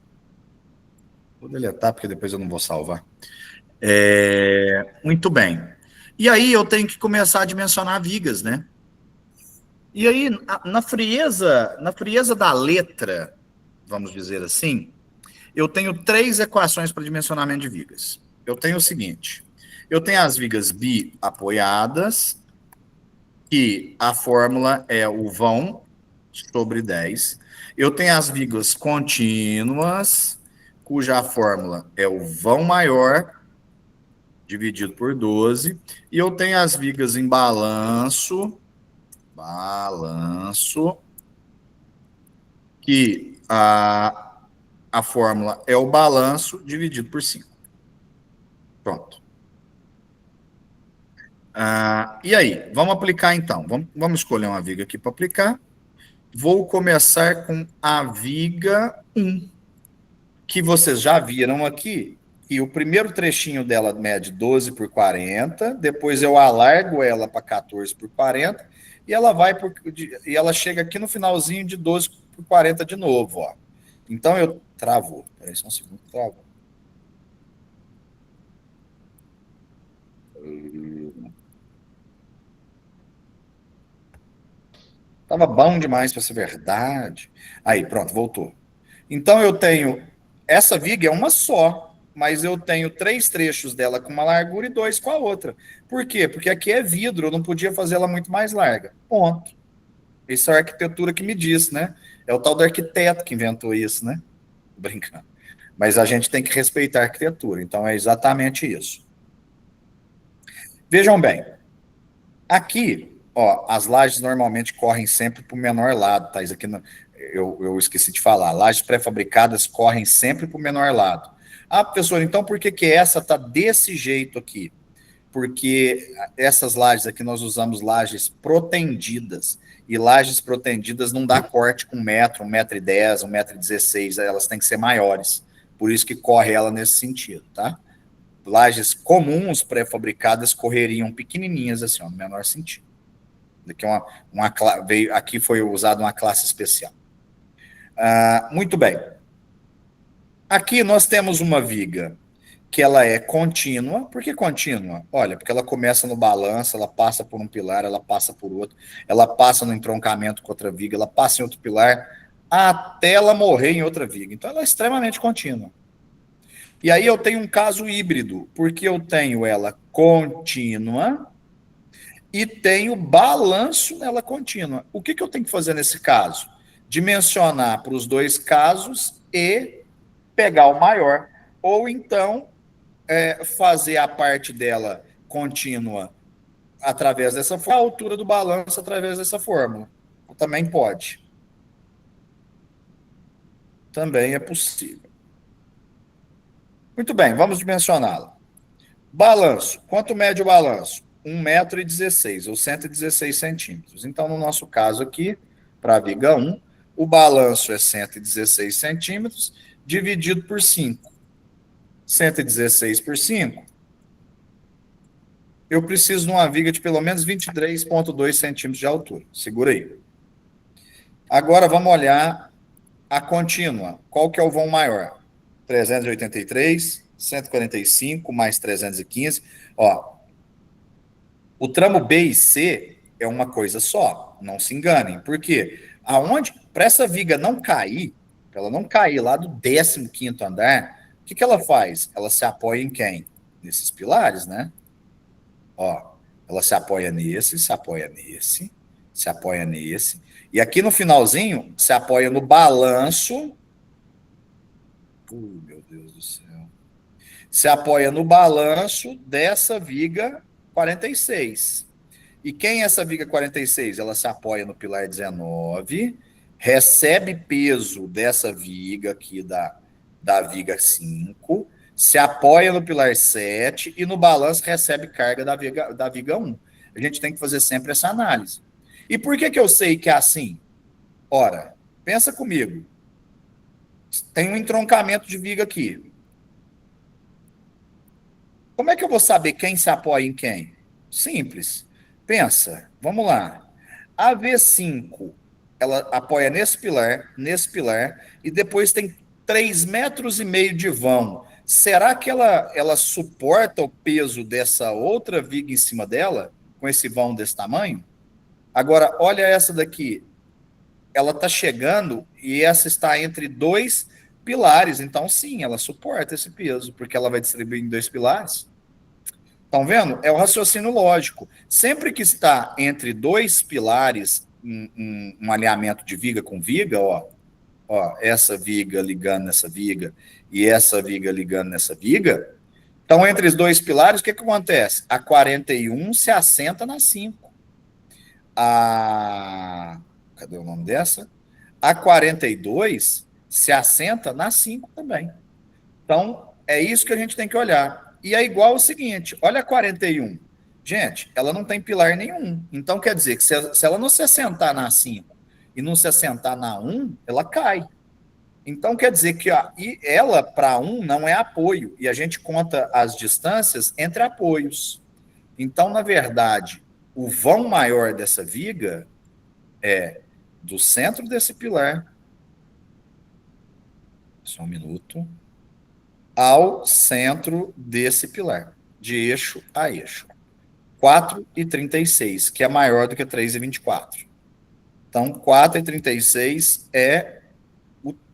Vou deletar porque depois eu não vou salvar. Muito bem. E aí eu tenho que começar a dimensionar vigas, né? E aí, na frieza da letra, vamos dizer assim, eu tenho três equações para dimensionamento de vigas. Eu tenho o seguinte: eu tenho as vigas bi-apoiadas, que a fórmula é o vão sobre 10. Eu tenho as vigas contínuas, cuja fórmula é o vão maior dividido por 12. E eu tenho as vigas em balanço, que a fórmula é o balanço dividido por 5. Pronto. E aí, vamos aplicar então. Vamos escolher uma viga aqui para aplicar. Vou começar com a viga 1, que vocês já viram aqui, e o primeiro trechinho dela mede 12 por 40, depois eu alargo ela para 14 por 40, e ela chega aqui no finalzinho de 12 por 40 de novo, ó. Então eu travou. Peraí só um segundo, travou. Tava bom demais para ser verdade. Aí, pronto, voltou. Então eu tenho essa viga é uma só, mas eu tenho três trechos dela com uma largura e dois com a outra. Por quê? Porque aqui é vidro, eu não podia fazer ela muito mais larga. Ponto. Isso é a arquitetura que me diz, né? É o tal do arquiteto que inventou isso, né? Brincando. Mas a gente tem que respeitar a arquitetura, então é exatamente isso. Vejam bem, aqui, ó, as lajes normalmente correm sempre para o menor lado, tá? Isso aqui eu esqueci de falar. Lajes pré-fabricadas correm sempre para o menor lado. Ah, professor, então por que essa está desse jeito aqui? Porque essas lajes aqui nós usamos lajes protendidas. E lajes protendidas não dá corte com 1,10 m, 1,16 m, elas têm que ser maiores. Por isso que corre ela nesse sentido, tá? Lajes comuns pré-fabricadas correriam pequenininhas assim, ó, no menor sentido. Aqui foi usada uma classe especial. Muito bem. Aqui nós temos uma viga que ela é contínua. Por que contínua? Olha, porque ela começa no balanço, ela passa por um pilar, ela passa por outro, ela passa no entroncamento com outra viga, ela passa em outro pilar, até ela morrer em outra viga. Então ela é extremamente contínua. E aí eu tenho um caso híbrido, porque eu tenho ela contínua e tenho balanço nela contínua. O que eu tenho que fazer nesse caso? Dimensionar para os dois casos e pegar o maior. Ou então fazer a parte dela contínua através dessa fórmula, a altura do balanço através dessa fórmula. Também pode. Também é possível. Muito bem, vamos dimensioná-la. Balanço. Quanto mede o balanço? 1,16 m, ou 116 centímetros. Então, no nosso caso aqui, para a viga 1, o balanço é 116 centímetros, dividido por 5. 116 por 5, eu preciso de uma viga de pelo menos 23,2 centímetros de altura. Segura aí. Agora vamos olhar a contínua. Qual que é o vão maior? 383, 145 mais 315. Ó, o tramo B e C é uma coisa só. Não se enganem. Por quê? Para essa viga não cair, para ela não cair lá do 15º andar, o que ela faz? Ela se apoia em quem? Nesses pilares, né? Ó, ela se apoia nesse, se apoia nesse, se apoia nesse. E aqui no finalzinho, se apoia no balanço. Meu Deus do céu. Se apoia no balanço dessa viga 46. E quem é essa viga 46? Ela se apoia no pilar 19, recebe peso dessa viga aqui da viga 5, se apoia no pilar 7 e no balanço recebe carga da viga 1. A gente tem que fazer sempre essa análise. E por que eu sei que é assim? Ora, pensa comigo. Tem um entroncamento de viga aqui. Como é que eu vou saber quem se apoia em quem? Simples. Pensa, vamos lá. A V5, ela apoia nesse pilar, e depois tem 3,5 metros de vão. Será que ela suporta o peso dessa outra viga em cima dela, com esse vão desse tamanho? Agora, olha essa daqui. Ela está chegando e essa está entre dois pilares. Então, sim, ela suporta esse peso, porque ela vai distribuir em dois pilares. Estão vendo? É o raciocínio lógico. Sempre que está entre dois pilares, um alinhamento de viga com viga, ó, essa viga ligando nessa viga e essa viga ligando nessa viga, então entre os dois pilares, o que acontece? A 41 se assenta na 5. Cadê o nome dessa? A 42 se assenta na 5 também. Então, é isso que a gente tem que olhar. E é igual o seguinte, olha a 41. Gente, ela não tem pilar nenhum. Então, quer dizer que se ela não se assentar na 5 e não se assentar na 1, ela cai. Então, quer dizer que e ela, para 1, não é apoio. E a gente conta as distâncias entre apoios. Então, na verdade, o vão maior dessa viga é do centro desse pilar, só um minuto, ao centro desse pilar, de eixo a eixo. 4,36, que é maior do que 3,24. Então, 4,36 é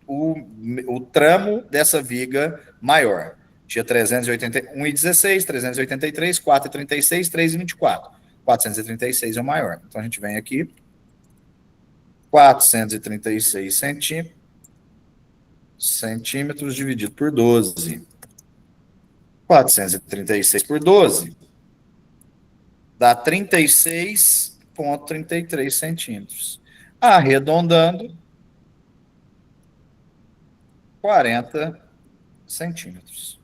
o tramo dessa viga maior. Tinha 1,16, 383, 4,36, 3,24. 436 é o maior. Então, a gente vem aqui, 436 centímetros dividido por 12. 436 por 12 dá 36,33 centímetros. Arredondando, 40 centímetros.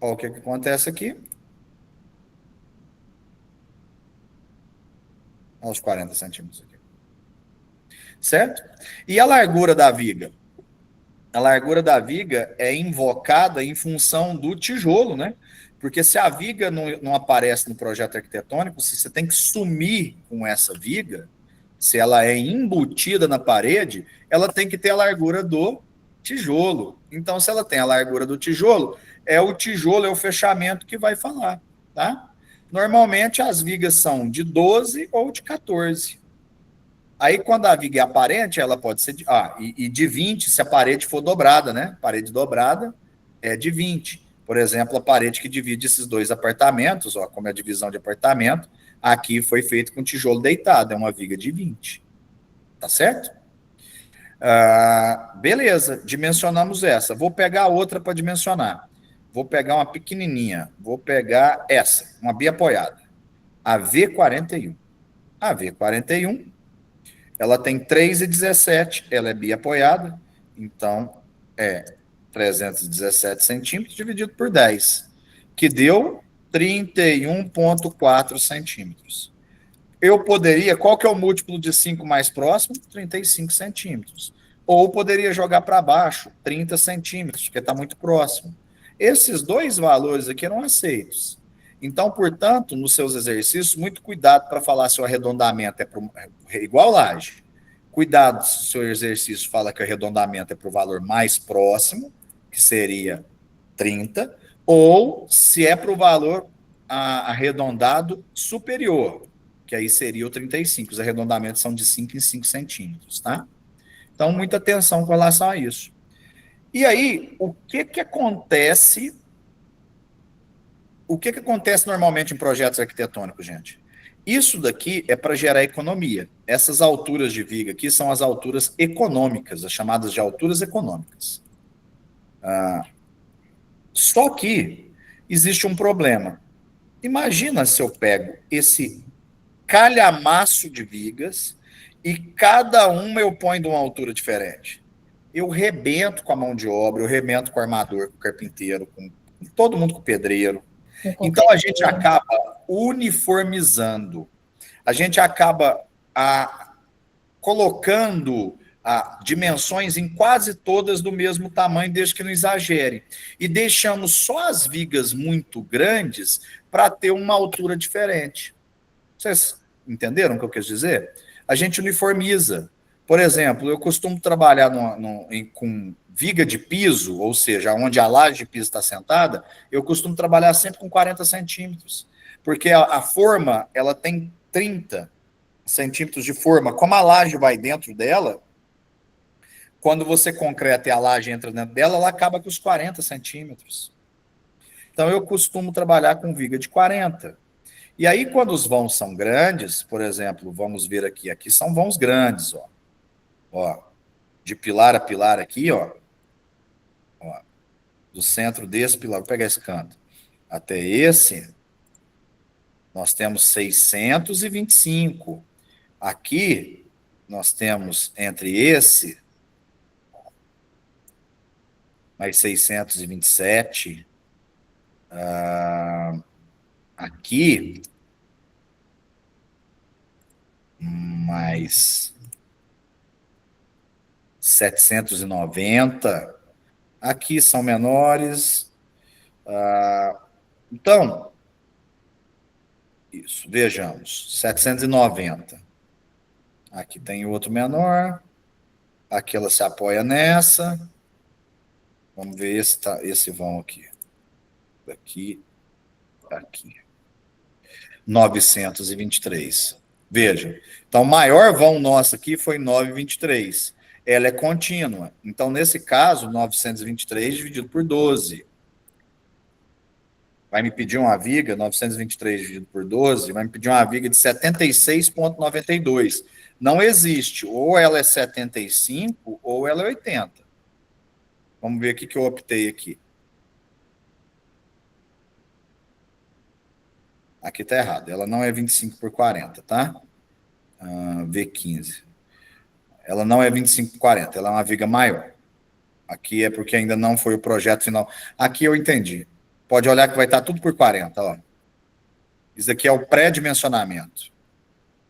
Olha o que acontece aqui. Olha os 40 centímetros aqui. Certo? E a largura da viga? A largura da viga é invocada em função do tijolo, né? Porque se a viga não aparece no projeto arquitetônico, se você tem que sumir com essa viga, se ela é embutida na parede, ela tem que ter a largura do tijolo. Então, se ela tem a largura do tijolo, é o fechamento que vai falar, tá? Normalmente, as vigas são de 12 ou de 14. Aí, quando a viga é aparente, ela pode ser e de 20 se a parede for dobrada, né? Parede dobrada é de 20. Por exemplo, a parede que divide esses dois apartamentos, ó, como é a divisão de apartamento, aqui foi feito com tijolo deitado, é uma viga de 20. Tá certo? Beleza, dimensionamos essa. Vou pegar outra para dimensionar. Vou pegar uma pequenininha. Vou pegar essa, uma biapoiada. A V41. A V41, ela tem 3,17, ela é biapoiada, então é 317 centímetros dividido por 10, que deu 31,4 centímetros. Eu poderia, qual que é o múltiplo de 5 mais próximo? 35 centímetros. Ou poderia jogar para baixo, 30 centímetros, porque está muito próximo. Esses dois valores aqui eram aceitos. Então, portanto, nos seus exercícios, muito cuidado para falar se o arredondamento é igual laje. Cuidado se o seu exercício fala que o arredondamento é para o valor mais próximo, que seria 30, ou se é para o valor arredondado superior, que aí seria o 35. Os arredondamentos são de 5 em 5 centímetros, tá? Então, muita atenção com relação a isso. E aí, o que acontece? O que acontece normalmente em projetos arquitetônicos, gente? Isso daqui é para gerar economia. Essas alturas de viga aqui são as alturas econômicas, as chamadas de alturas econômicas. Só que existe um problema. Imagina se eu pego esse calhamaço de vigas e cada uma eu ponho de uma altura diferente. Eu rebento com a mão de obra, eu rebento com o armador, com o carpinteiro, com todo mundo, com o pedreiro. Então a gente acaba uniformizando, a gente acaba colocando dimensões em quase todas do mesmo tamanho, desde que não exagere. E deixamos só as vigas muito grandes para ter uma altura diferente. Vocês entenderam o que eu quis dizer? A gente uniformiza. Por exemplo, eu costumo trabalhar com viga de piso, ou seja, onde a laje de piso está sentada, eu costumo trabalhar sempre com 40 centímetros, porque a forma ela tem 30 centímetros de forma. Como a laje vai dentro dela, quando você concreta e a laje entra dentro dela, ela acaba com os 40 centímetros. Então, eu costumo trabalhar com viga de 40. E aí, quando os vãos são grandes, por exemplo, vamos ver aqui, aqui são vãos grandes, ó. Ó, de pilar a pilar aqui, ó, do centro desse pilar, vou pegar esse canto, até esse, nós temos 625. Aqui, nós temos entre esse, mais 627. Aqui, mais 790. Aqui são menores. Então, isso, vejamos, 790. Aqui tem outro menor. Aqui ela se apoia nessa. Vamos ver esse vão aqui. Aqui, aqui. 923. Veja. Então, o maior vão nosso aqui foi 923. Ela é contínua. Então, nesse caso, 923 dividido por 12. Vai me pedir uma viga, 923 dividido por 12, vai me pedir uma viga de 76,92. Não existe. Ou ela é 75 ou ela é 80. Vamos ver o que eu optei aqui. Aqui está errado. Ela não é 25 por 40, tá? V15. Ela não é 25 por 40, ela é uma viga maior. Aqui é porque ainda não foi o projeto final. Aqui eu entendi. Pode olhar que vai estar tudo por 40, ó. Isso aqui é o pré-dimensionamento.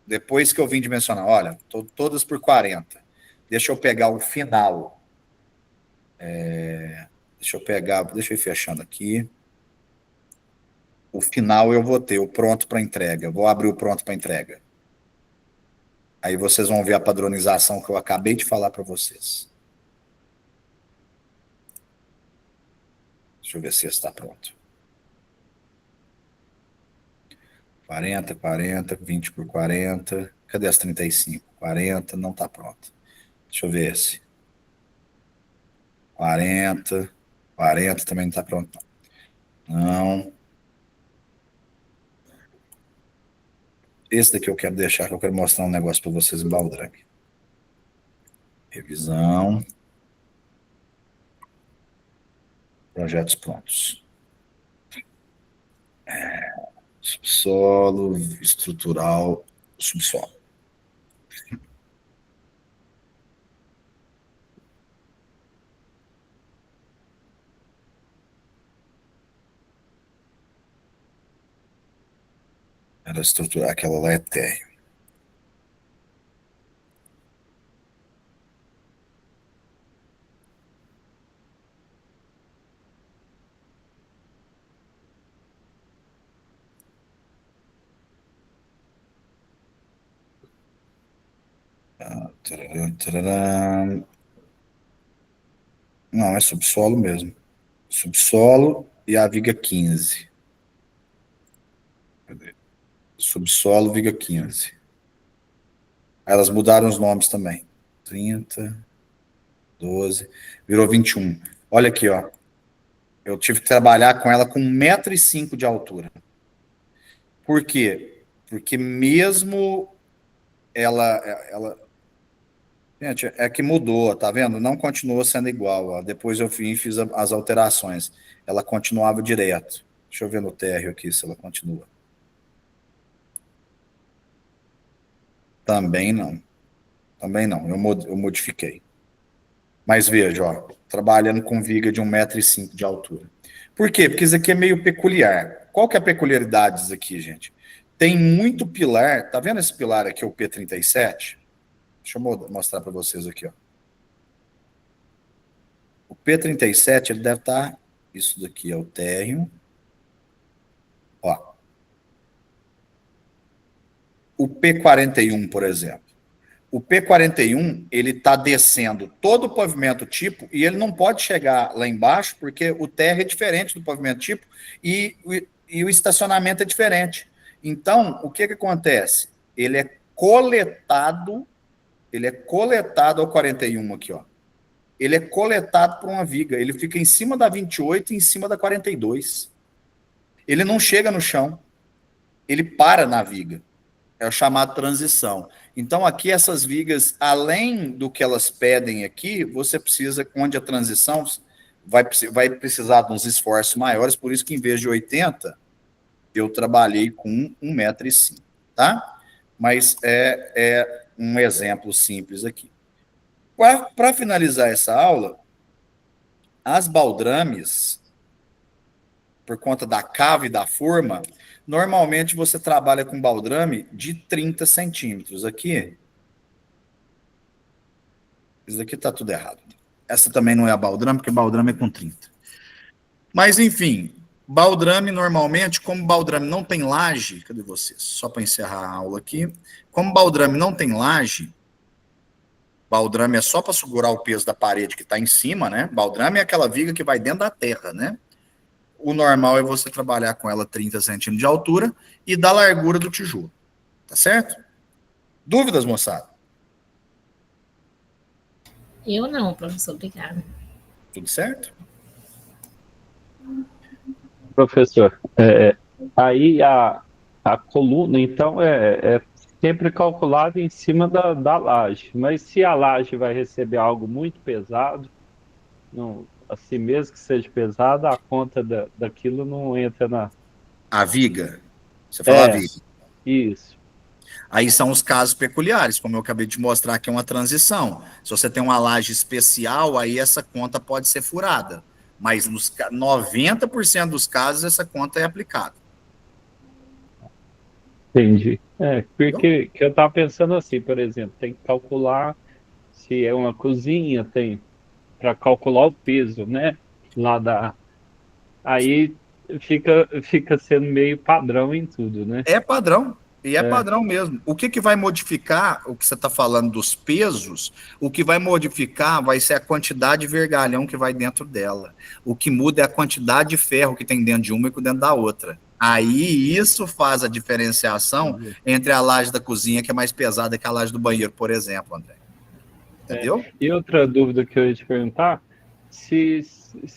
Depois que eu vim dimensionar, olha, todas por 40. Deixa eu pegar o final. Deixa eu ir fechando aqui. O final eu vou ter o pronto para entrega. Eu vou abrir o pronto para entrega. Aí vocês vão ver a padronização que eu acabei de falar para vocês. Deixa eu ver se está pronto. 40, 40, 20 por 40. Cadê as 35? 40, não está pronto. Deixa eu ver esse. 40, 40 também não está pronto. Não. Esse daqui eu quero deixar, que eu quero mostrar um negócio para vocês em Baldrang. Revisão. Projetos prontos. Subsolo, estrutural, subsolo. Era estrutural, aquela lá é térreo. Não, é subsolo mesmo. Subsolo e a viga 15. Cadê? Subsolo, viga 15. Elas mudaram os nomes também. 30, 12, virou 21. Olha aqui, ó. Eu tive que trabalhar com ela com 1,5 m de altura. Por quê? Porque mesmo ela... Gente, é que mudou, tá vendo? Não continuou sendo igual. Ó. Depois eu fiz as alterações. Ela continuava direto. Deixa eu ver no térreo aqui se ela continua. Também não. Também não. Eu modifiquei. Mas veja, ó, trabalhando com viga de 1,5 m de altura. Por quê? Porque isso aqui é meio peculiar. Qual que é a peculiaridade disso aqui, gente? Tem muito pilar. Tá vendo esse pilar aqui, o P37? Deixa eu mostrar para vocês aqui, ó. O P37, ele deve estar... Isso daqui é o térreo. Ó. O P41, por exemplo. O P41, ele está descendo todo o pavimento tipo e ele não pode chegar lá embaixo porque o térreo é diferente do pavimento tipo e o estacionamento é diferente. Então, o que acontece? Ele é coletado ao 41 aqui, ó. Ele é coletado por uma viga. Ele fica em cima da 28 e em cima da 42. Ele não chega no chão. Ele para na viga. É o chamado transição. Então, aqui, essas vigas, além do que elas pedem aqui, você precisa, onde a transição vai precisar de uns esforços maiores, por isso que em vez de 80, eu trabalhei com 1,05 m, tá? Mas é um exemplo simples aqui. Para finalizar essa aula, as baldrames, por conta da cava e da forma, normalmente você trabalha com baldrame de 30 centímetros. Aqui, isso aqui está tudo errado. Essa também não é a baldrame, porque baldrame é com 30. Mas, enfim, baldrame normalmente, como baldrame não tem laje, cadê vocês? Só para encerrar a aula aqui. Como baldrame não tem laje, baldrame é só para segurar o peso da parede que está em cima, né? Baldrame é aquela viga que vai dentro da terra, né? O normal é você trabalhar com ela 30 centímetros de altura e da largura do tijolo. Tá certo? Dúvidas, moçada? Eu não, professor, obrigada. Tudo certo? Professor, aí a coluna, então, é sempre calculada em cima da laje. Mas se a laje vai receber algo muito pesado, não, assim mesmo que seja pesado, a conta daquilo não entra na. A viga. Você fala a viga. Isso. Aí são os casos peculiares, como eu acabei de mostrar, que é uma transição. Se você tem uma laje especial, aí essa conta pode ser furada. Mas nos 90% dos casos, essa conta é aplicada. Entendi. Porque que eu estava pensando assim, por exemplo, tem que calcular se é uma cozinha, tem para calcular o peso, né? Lá da. Aí fica sendo meio padrão em tudo, né? É padrão. E é padrão mesmo. O que vai modificar, o que você está falando dos pesos, o que vai modificar vai ser a quantidade de vergalhão que vai dentro dela. O que muda é a quantidade de ferro que tem dentro de uma e dentro da outra. Aí isso faz a diferenciação entre a laje da cozinha, que é mais pesada que a laje do banheiro, por exemplo, André. Entendeu? E outra dúvida que eu ia te perguntar, se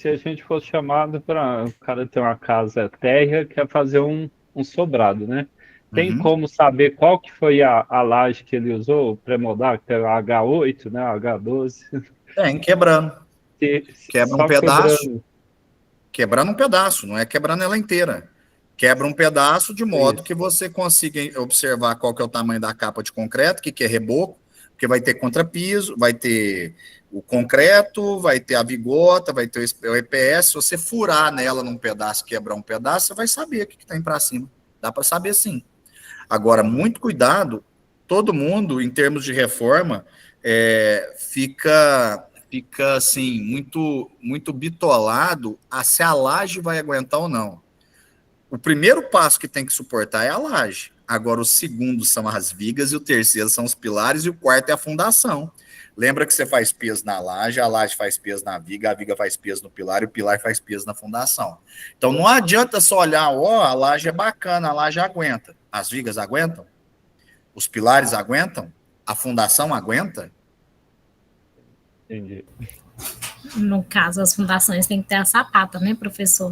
a gente fosse chamado para o cara ter uma casa térrea, quer fazer um sobrado, né? Tem como saber qual que foi a laje que ele usou, o pré-moldar, que é o H8, né? H12? Tem, quebrando. Quebra um pedaço. Quebrando um pedaço, não é quebrando ela inteira. Quebra um pedaço de modo que você consiga observar qual que é o tamanho da capa de concreto, que é reboco, porque vai ter contrapiso, vai ter o concreto, vai ter a bigota, vai ter o EPS. Se você furar nela num pedaço, quebrar um pedaço, você vai saber o que tem para cima. Dá para saber sim. Agora, muito cuidado, todo mundo, em termos de reforma, fica assim, muito bitolado a se a laje vai aguentar ou não. O primeiro passo que tem que suportar é a laje. Agora, o segundo são as vigas, e o terceiro são os pilares, e o quarto é a fundação. Lembra que você faz peso na laje, a laje faz peso na viga, a viga faz peso no pilar, e o pilar faz peso na fundação. Então, não adianta só olhar, a laje é bacana, a laje aguenta. As vigas aguentam? Os pilares aguentam? A fundação aguenta? Entendi. No caso, as fundações têm que ter a sapata, né, professor?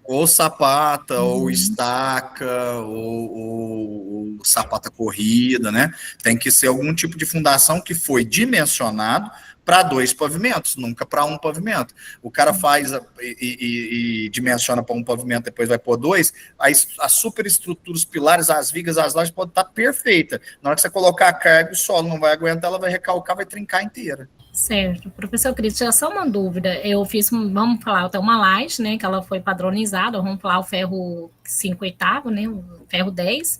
Ou sapata, ou estaca, ou sapata corrida, né? Tem que ser algum tipo de fundação que foi dimensionado para 2 pavimentos, nunca para um pavimento. O cara faz e dimensiona para um pavimento, depois vai pôr 2, a superestrutura, os pilares, as vigas, as lajes pode estar perfeita. Na hora que você colocar a carga, o solo não vai aguentar, ela vai recalcar, vai trincar inteira. Certo. Professor Cristian, só uma dúvida. Eu fiz, vamos falar, até uma laje, né, que ela foi padronizada, vamos falar o ferro 5/8, né, o ferro 10,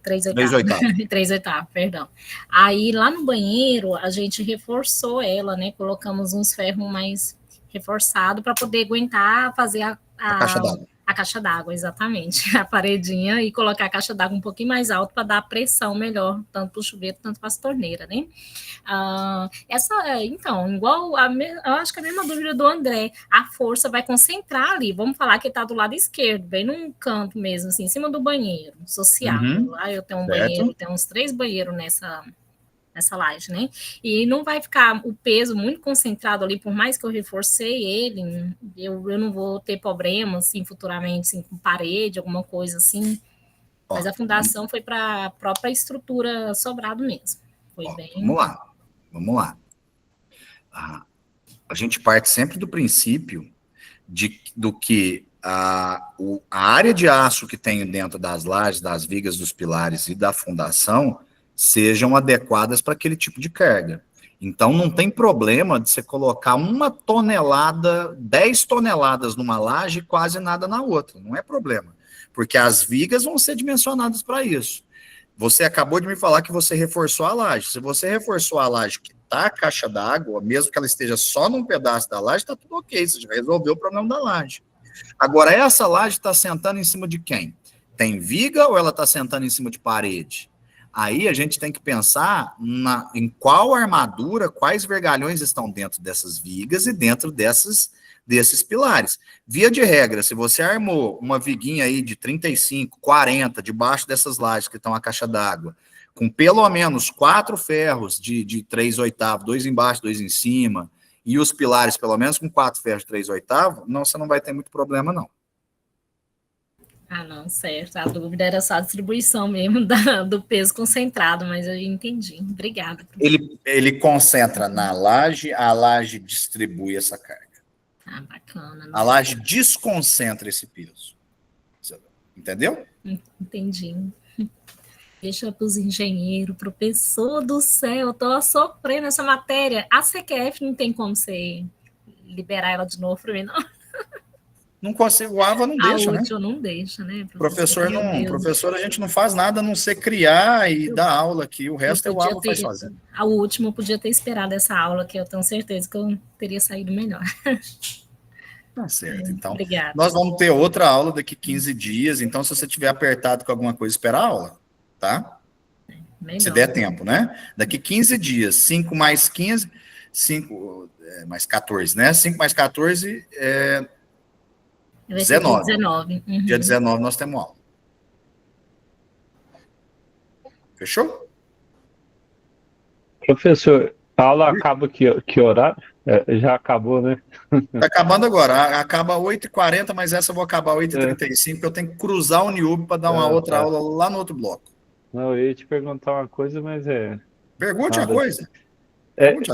3/8. 3/8, perdão. Aí, lá no banheiro, a gente reforçou ela, né, colocamos uns ferros mais reforçados para poder aguentar fazer a caixa d'água. A caixa d'água, exatamente. A paredinha e colocar a caixa d'água um pouquinho mais alto para dar pressão melhor, tanto para o chuveiro, tanto para as torneiras, né? Então, eu acho que a mesma dúvida do André, a força vai concentrar ali, vamos falar que está do lado esquerdo, bem num canto mesmo, assim, em cima do banheiro social. Lá eu tenho um banheiro, tenho uns 3 banheiros nessa laje, né? E não vai ficar o peso muito concentrado ali, por mais que eu reforcei ele, eu não vou ter problema, assim, futuramente, assim, com parede, alguma coisa assim. Mas a fundação foi para a própria estrutura sobrado mesmo. Foi bem... Vamos lá. A gente parte sempre do princípio do que a área de aço que tem dentro das lajes, das vigas, dos pilares e da fundação sejam adequadas para aquele tipo de carga. Então, não tem problema de você colocar 1 tonelada, 10 toneladas numa laje e quase nada na outra. Não é problema, porque as vigas vão ser dimensionadas para isso. Você acabou de me falar que você reforçou a laje. Se você reforçou a laje que está a caixa d'água, mesmo que ela esteja só num pedaço da laje, está tudo ok, você já resolveu o problema da laje. Agora, essa laje está sentando em cima de quem? Tem viga ou ela está sentando em cima de parede? Aí a gente tem que pensar em qual armadura, quais vergalhões estão dentro dessas vigas e dentro desses pilares. Via de regra, se você armou uma viguinha aí de 35, 40, debaixo dessas lajes que estão a caixa d'água, com pelo menos 4 ferros de 3/8, 2 embaixo, 2 em cima, e os pilares pelo menos com 4 ferros de 3/8, não, você não vai ter muito problema, não. Não, certo. A dúvida era só a distribuição mesmo do peso concentrado, mas eu entendi. Obrigada. Ele concentra na laje, a laje distribui essa carga. Bacana. A laje desconcentra esse peso. Entendeu? Entendi. Deixa para os engenheiros, professor do céu, eu estou sofrendo essa matéria. A CQF não tem como você liberar ela de novo para mim, não? Não consigo, o AVA não deixa, né? Não deixa, né? Professor, a gente não faz nada a não ser criar e dar aula aqui, o resto o AVA faz sozinho. A última eu podia ter esperado essa aula, que eu tenho certeza que eu teria saído melhor. Tá certo, então. Obrigada. Nós vamos ter outra aula daqui 15 dias, então se você tiver apertado com alguma coisa, espera a aula, tá? Melhor. Se der tempo, né? Daqui 15 dias, 5 mais 15, 5 mais 14, né? 5 mais 14 é 19. Uhum. Dia 19 nós temos aula. Fechou? Professor, a aula acaba que horário? Já acabou, né? Está acabando agora. Acaba 8h40, mas essa eu vou acabar 8h35, porque eu tenho que cruzar o Uniub para dar uma outra aula lá no outro bloco. Não, eu ia te perguntar uma coisa, mas Pergunte a coisa.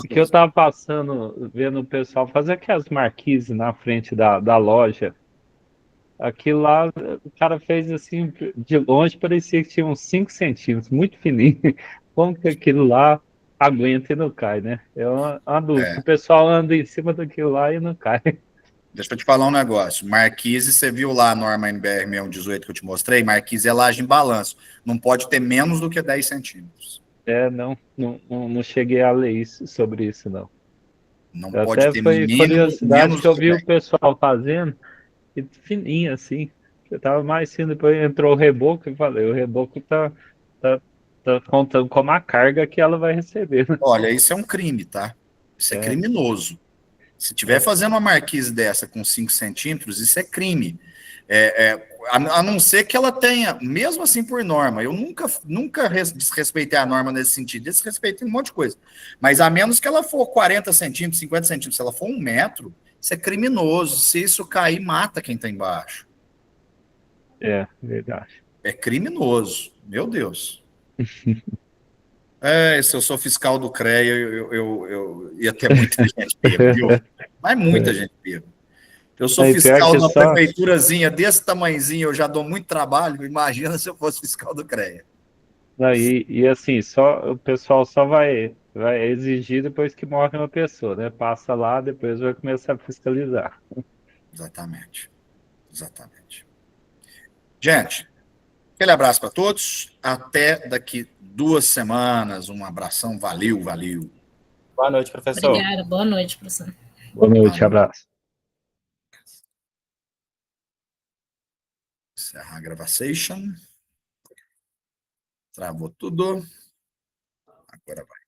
Que eu estava passando, vendo o pessoal fazer aquelas marquises na frente da loja. Aquilo lá, o cara fez assim, de longe, parecia que tinha uns 5 centímetros, muito fininho. Como que aquilo lá aguenta e não cai, né? É uma dúvida. O pessoal anda em cima daquilo lá e não cai. Deixa eu te falar um negócio. Marquise, você viu lá a norma NBR 6118 que eu te mostrei? Marquise é laje em balanço. Não pode ter menos do que 10 centímetros. Não cheguei a ler sobre isso, não. Não pode até ter foi menos, curiosidade que eu vi 10. O pessoal fazendo, e fininho assim. Eu tava mais fino, depois entrou o reboco e falei, o reboco tá contando como a carga que ela vai receber. Olha, isso é um crime, tá? Isso é criminoso. Se tiver fazendo uma marquise dessa com 5 centímetros, isso é crime. A não ser que ela tenha, mesmo assim por norma, eu nunca desrespeitei a norma nesse sentido, desrespeitei um monte de coisa. Mas a menos que ela for 40 centímetros, 50 centímetros, se ela for 1 metro, isso é criminoso. Se isso cair, mata quem está embaixo. Verdade. É criminoso, meu Deus. Se eu sou fiscal do CREA, eu ia ter muita gente pega, viu? Mas muita gente pega. Eu sou fiscal de uma prefeiturazinha desse tamanhozinho, eu já dou muito trabalho, imagina se eu fosse fiscal do CREA. E assim, o pessoal só vai exigir depois que morre uma pessoa, né? Passa lá, depois vai começar a fiscalizar. Exatamente. Gente, aquele abraço para todos. Até daqui 2 semanas. Um abração. Valeu. Boa noite, professor. Obrigada. Boa noite, professor. Boa noite, abraço. Encerrar a gravação. Travou tudo. Agora vai.